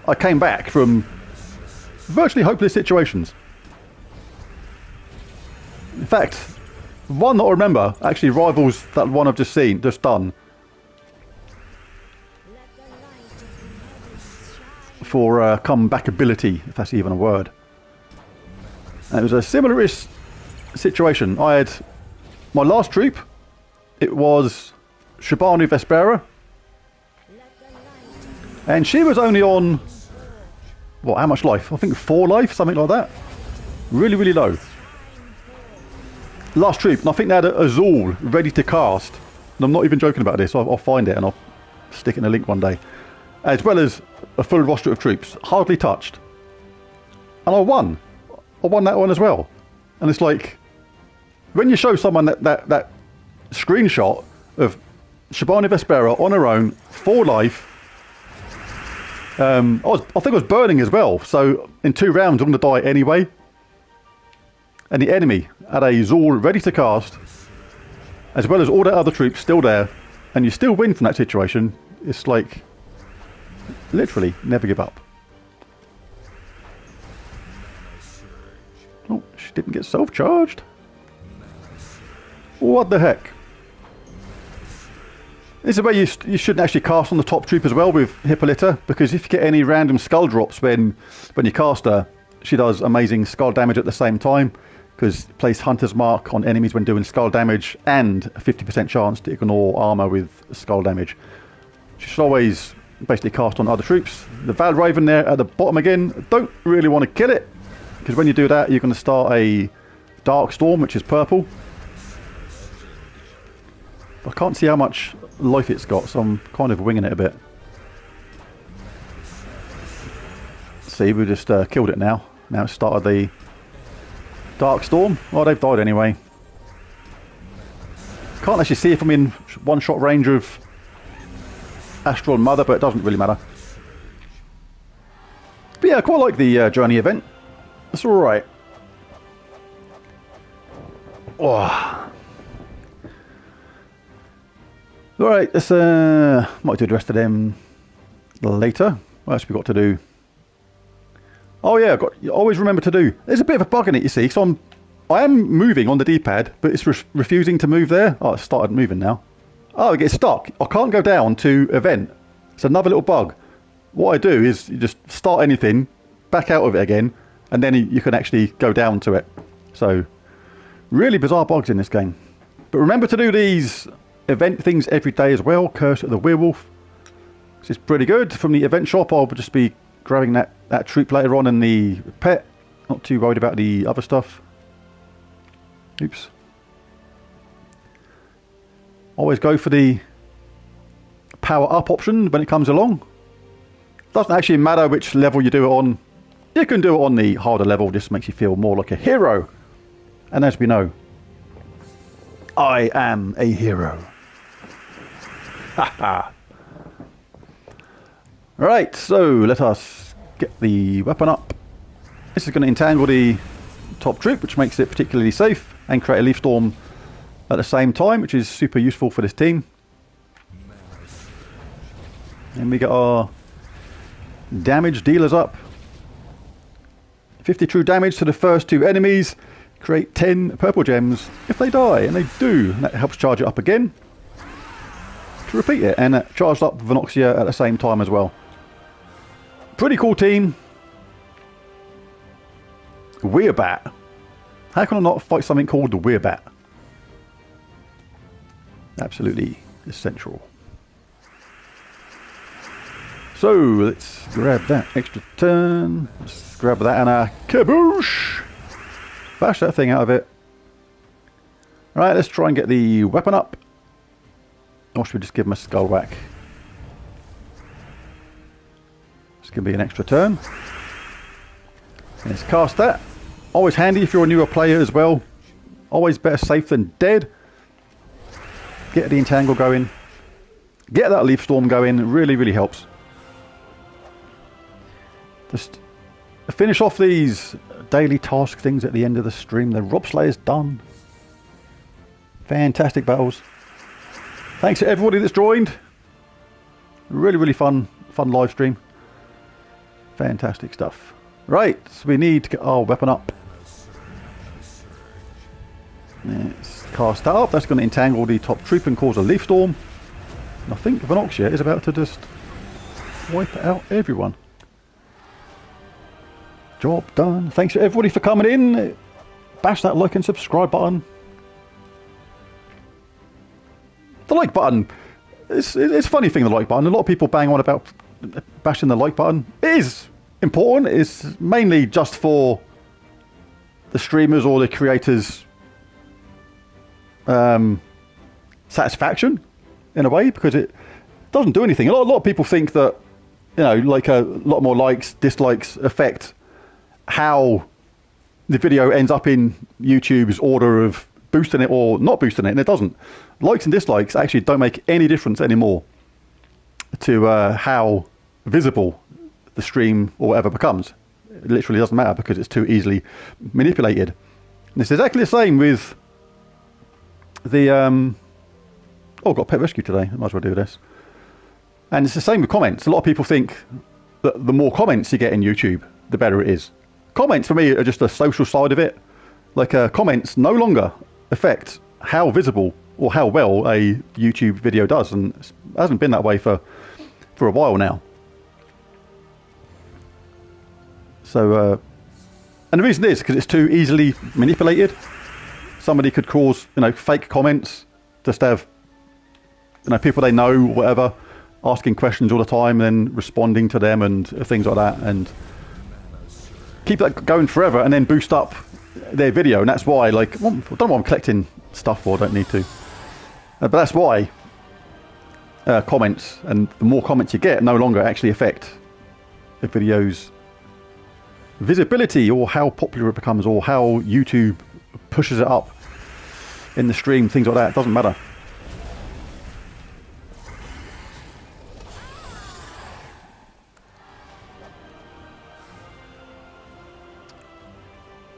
I came back from virtually hopeless situations. In fact, one that I remember actually rivals that one I've just done. For comebackability, if that's even a word. And it was a similar-ish situation. I had my last troop. It was Shibanu Vespera. And she was only on, what, how much life? I think 4 life, something like that. Really, really low. Last troop, and I think they had a Azul ready to cast. And I'm not even joking about this, I'll find it and I'll stick it in a link one day. As well as a full roster of troops, hardly touched. And I won. I won that one as well. And it's like, when you show someone that screenshot of Shibanu Vespera on her own, 4 life, I think I was burning as well, so in 2 rounds I'm going to die anyway. And the enemy had a Zul ready to cast, as well as all the other troops still there, and you still win from that situation. It's like, literally, never give up. Oh, she didn't get self-charged. What the heck? This is where you shouldn't actually cast on the top troop as well with Hippolyta, because if you get any random skull drops when you cast her, she does amazing skull damage at the same time, because place Hunter's Mark on enemies when doing skull damage and a 50% chance to ignore armor with skull damage. She should always basically cast on other troops. The Val Raven there at the bottom again, don't really want to kill it, because when you do that you're going to start a Dark Storm, which is purple. I can't see how much life it's got, so I'm kind of winging it a bit. See, we just killed it now. Now it's started the Dark Storm. Oh, they've died anyway. Can't actually see if I'm in one-shot range of Astral Mother, but it doesn't really matter. But yeah, I quite like the journey event. It's alright. Oh. Alright, let's might do the rest of them later. What else we got to do? Oh yeah, always remember to do. There's a bit of a bug in it, you see. So I am moving on the D-pad, but it's refusing to move there. Oh, it started moving now. Oh, it gets stuck. I can't go down to event. It's another little bug. What I do is you just start anything, back out of it again, and then you can actually go down to it. So really bizarre bugs in this game. But remember to do these event things every day as well. Curse of the Werewolf. This is pretty good. From the event shop, I'll just be grabbing that troop later on in the pet. Not too worried about the other stuff. Oops. Always go for the power up option when it comes along. Doesn't actually matter which level you do it on. You can do it on the harder level, just makes you feel more like a hero. And as we know, I am a hero. Haha. Right, so let us get the weapon up. This is going to entangle the top troop, which makes it particularly safe, and create a leaf storm at the same time, which is super useful for this team. And we get our Damage dealers up. 50 true damage to the first 2 enemies. Create 10 purple gems if they die, and they do. And that helps charge it up again to repeat it, and charged up Venoxia at the same time as well. Pretty cool team. Weirbat. How can I not fight something called the Weirbat? Absolutely essential. So let's grab that extra turn. Let's grab that and a kaboosh! Bash that thing out of it. Alright, let's try and get the weapon up. Or should we just give him a skull whack? It's going to be an extra turn. Let's cast that. Always handy if you're a newer player as well. Always better safe than dead. Get the entangle going. Get that leaf storm going. Really, really helps. Just finish off these daily task things at the end of the stream. The Robslayer's done. Fantastic battles. Thanks to everybody that's joined. Really, really fun live stream. Fantastic stuff. Right, so we need to get our weapon up. Let's cast that up. That's going to entangle the top troop and cause a leaf storm. And I think Venoxia is about to just wipe out everyone. Job done. Thanks to everybody for coming in. Bash that like and subscribe button. The like button. It's a funny thing, the like button. A lot of people bang on about bashing the like button. It is important. It's mainly just for the streamers or the creators' satisfaction, in a way, because it doesn't do anything. A lot of people think that, you know, like a lot more likes, dislikes affect how the video ends up in YouTube's order of boosting it or not boosting it, and it doesn't. Likes and dislikes actually don't make any difference anymore to how visible the stream or whatever becomes. It literally doesn't matter because it's too easily manipulated. And it's exactly the same with the oh, I've got a pet rescue today. I might as well do this. And it's the same with comments. A lot of people think that the more comments you get in YouTube, the better it is. Comments for me are just a social side of it. Like comments no longer affect how visible or how well a YouTube video does, and it hasn't been that way for a while now. So, and the reason is because it's too easily manipulated. Somebody could cause, you know, fake comments, just have, you know, people they know, whatever, asking questions all the time, and then responding to them and things like that, and keep that going forever, and then boost up their video. And that's why, like, I don't know what I'm collecting stuff for. I don't need to, but that's why comments, and the more comments you get, no longer actually affect the video's visibility or how popular it becomes or how YouTube pushes it up in the stream, things like that. It doesn't matter.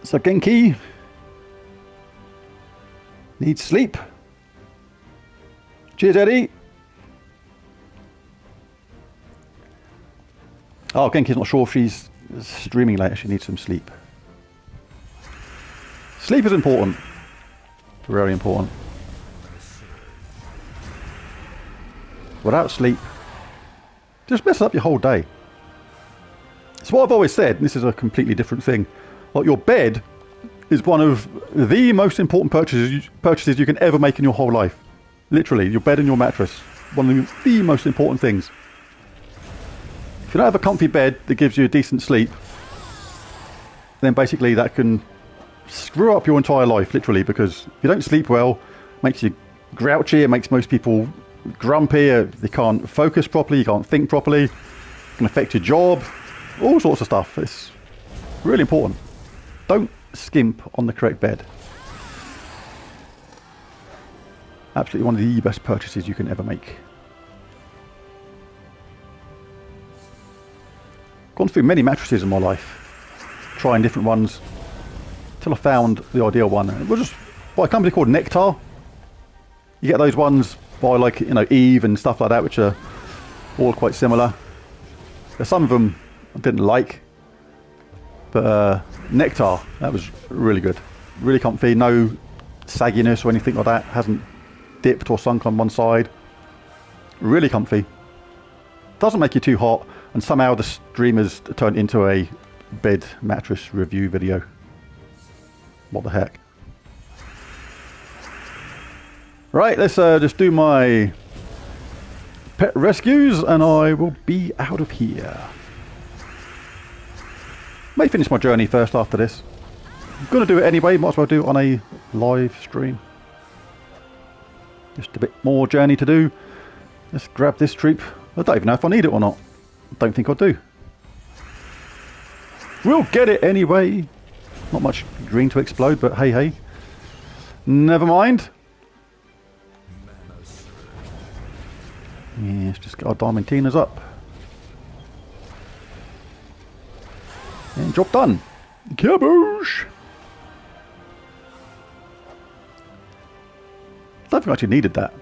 So Genki needs sleep. Cheers, Eddie. Oh, Genki's not sure if she's streaming later. She needs some sleep. Sleep is important. Very important. Without sleep, just messes up your whole day. It's what I've always said, and this is a completely different thing. Like, your bed is one of the most important purchases you can ever make in your whole life. Literally, your bed and your mattress. One of the most important things. If you don't have a comfy bed that gives you a decent sleep, then basically that can screw up your entire life, literally, because if you don't sleep well, it makes you grouchy, it makes most people grumpy, they can't focus properly, you can't think properly, it can affect your job, all sorts of stuff. It's really important. Don't skimp on the correct bed. Absolutely one of the best purchases you can ever make. Gone through many mattresses in my life, trying different ones, till I found the ideal one. It was just by a company called Nectar. You get those ones by, like, you know, Eve and stuff like that, which are all quite similar. Some of them I didn't like, but Nectar, that was really good. Really comfy, no sagginess or anything like that. Hasn't dipped or sunk on one side. Really comfy. Doesn't make you too hot, and somehow the stream has turned into a bed mattress review video. What the heck? Right, let's just do my pet rescues and I will be out of here. May finish my journey first after this. I'm going to do it anyway, might as well do it on a live stream. Just a bit more journey to do. Let's grab this troop. I don't even know if I need it or not. I don't think I do. We'll get it anyway. Not much green to explode, but hey, hey. Never mind. Yeah, let's just get our Diamantinas up. And job done. Kaboosh! I don't think I actually needed that.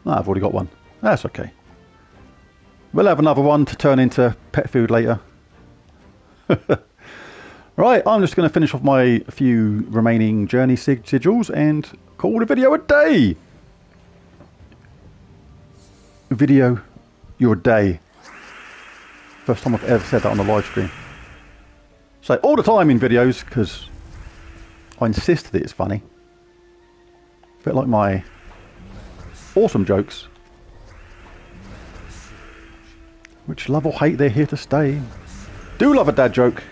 No, I've already got one. That's okay. We'll have another one to turn into pet food later. Right, I'm just going to finish off my few remaining journey sigils and call the video a day. Video, your day. First time I've ever said that on the live stream. Say all the time in videos because I insist that it's funny. A bit like my awesome jokes. Which, love or hate, they're here to stay. Do love a dad joke.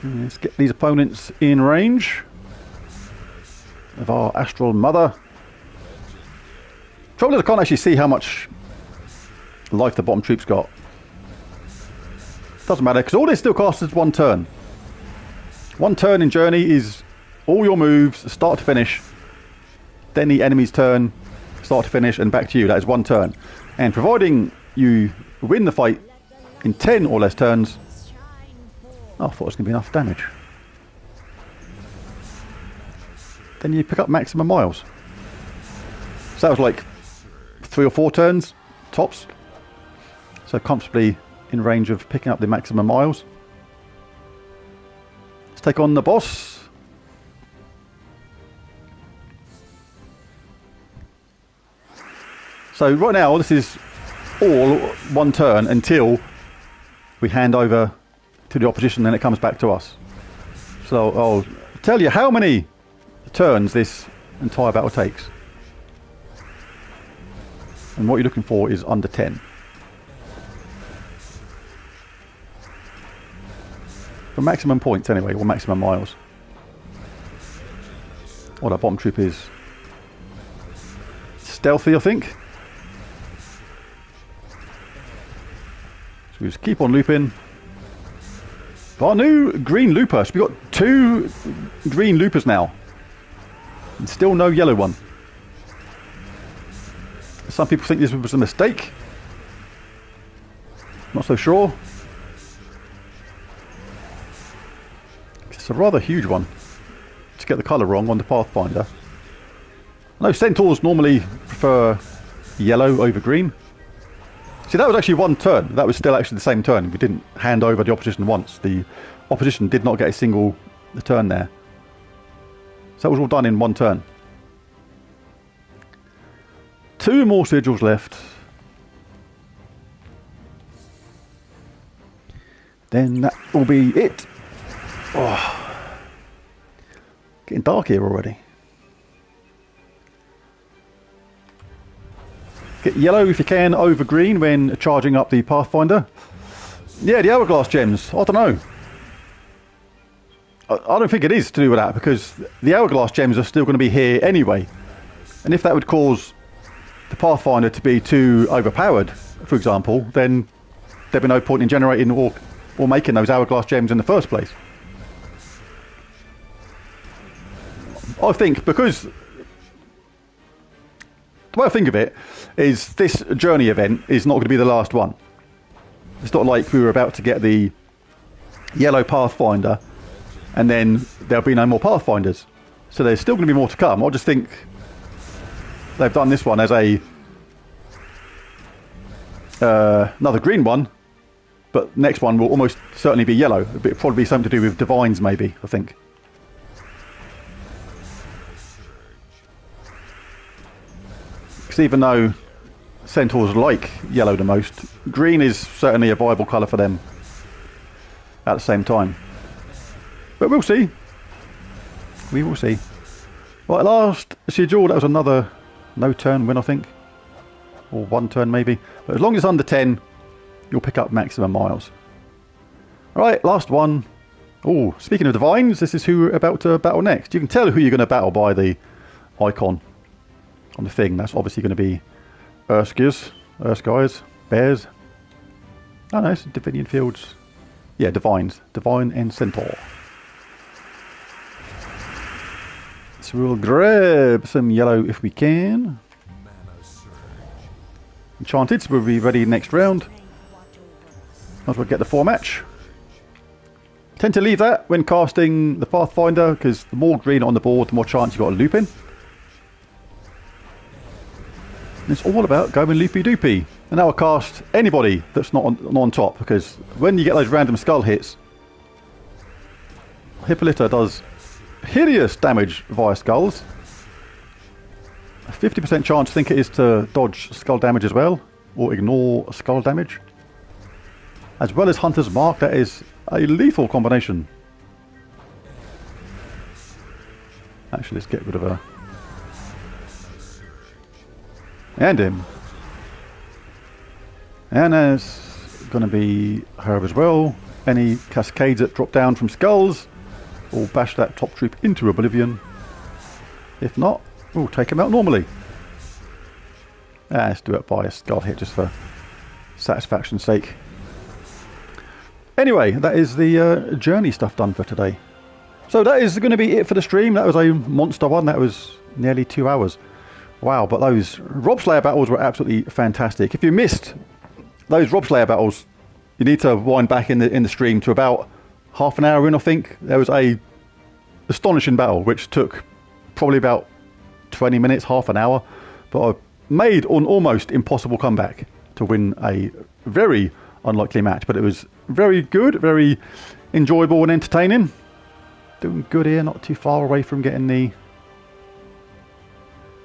Let's get these opponents in range of our astral mother. Trouble is I can't actually see how much life the bottom troops got. Doesn't matter because all this still costs is one turn. One turn in journey is all your moves start to finish. Then the enemy's turn, start to finish, and back to you. That is one turn. And providing you win the fight in 10 or less turns, oh, I thought it was going to be enough damage. Then you pick up maximum miles. So that was like 3 or 4 turns, tops. So comfortably in range of picking up the maximum miles. Let's take on the boss. So right now this is all one turn until we hand over to the opposition and it comes back to us. So I'll tell you how many turns this entire battle takes. And what you're looking for is under 10. For maximum points anyway, or maximum miles. Oh, that bottom troop is stealthy, I think. So we just keep on looping. Our new green looper. So we've got 2 green loopers now. And still no yellow one. Some people think this was a mistake. Not so sure. It's a rather huge one to get the colour wrong on the Pathfinder. I know Centaurs normally prefer yellow over green. See, that was actually one turn. That was still actually the same turn. We didn't hand over the opposition once. The opposition did not get a single turn there. So that was all done in one turn. 2 more sigils left. Then that will be it. Oh, getting dark here already. Get yellow if you can over green when charging up the Pathfinder. Yeah, the hourglass gems. I don't know. I don't think it is to do with that because the hourglass gems are still going to be here anyway. And if that would cause the Pathfinder to be too overpowered, for example, then there'd be no point in generating or making those hourglass gems in the first place. I think because the way I think of it is this journey event is not going to be the last one. It's not like we were about to get the yellow Pathfinder and then there'll be no more Pathfinders. So there's still going to be more to come. I just think they've done this one as a another green one, but next one will almost certainly be yellow. It'll probably be something to do with divines, maybe, I think. Because even though centaurs like yellow the most, green is certainly a viable colour for them at the same time. But we'll see. We will see. Right, last schedule, that was another no-turn win, I think. Or one turn, maybe. But as long as it's under 10, you'll pick up maximum miles. Alright, last one. Oh, speaking of divines, this is who we're about to battle next. You can tell who you're going to battle by the icon on the thing. That's obviously going to be Urskies, Bears. Oh no, it's Divinian Fields. Yeah, Divines. Divine and Centaur. So we'll grab some yellow if we can. Enchanted, so we'll be ready next round. Might as well get the 4-match. Tend to leave that when casting the Pathfinder, because the more green on the board, the more chance you've got to loop in. And it's all about going loopy-doopy. And now I'll cast anybody that's not on top, because when you get those random skull hits, Hippolyta does hideous damage via skulls. A 50% chance, I think it is, to dodge skull damage as well, or ignore skull damage. As well as Hunter's Mark, that is a lethal combination. Actually, let's get rid of her. And him. And there's going to be her as well. Any cascades that drop down from skulls will bash that top troop into oblivion. If not, we'll take him out normally. Let's do it by a skull hit just for satisfaction's sake. Anyway, that is the journey stuff done for today. So that is going to be it for the stream. That was a monster one. That was nearly 2 hours. Wow, but those Robslayer battles were absolutely fantastic. If you missed those Robslayer battles, you need to wind back in the stream to about half an hour in, I think. There was a astonishing battle, which took probably about 20 minutes, half an hour. But I made an almost impossible comeback to win a very unlikely match. But it was very good, very enjoyable and entertaining. Doing good here, not too far away from getting the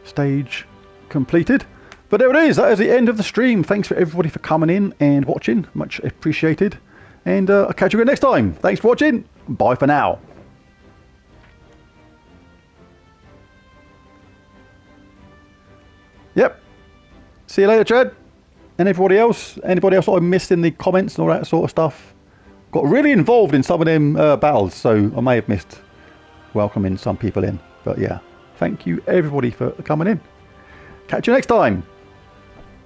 stage completed. But there it is, that is the end of the stream. Thanks for everybody for coming in and watching, much appreciated. And I'll catch you again next time. Thanks for watching, bye for now. Yep, see you later, Chad. And everybody else I missed in the comments and all that sort of stuff. Got really involved in some of them battles, so I may have missed welcoming some people in. But yeah, thank you everybody for coming in. Catch you next time.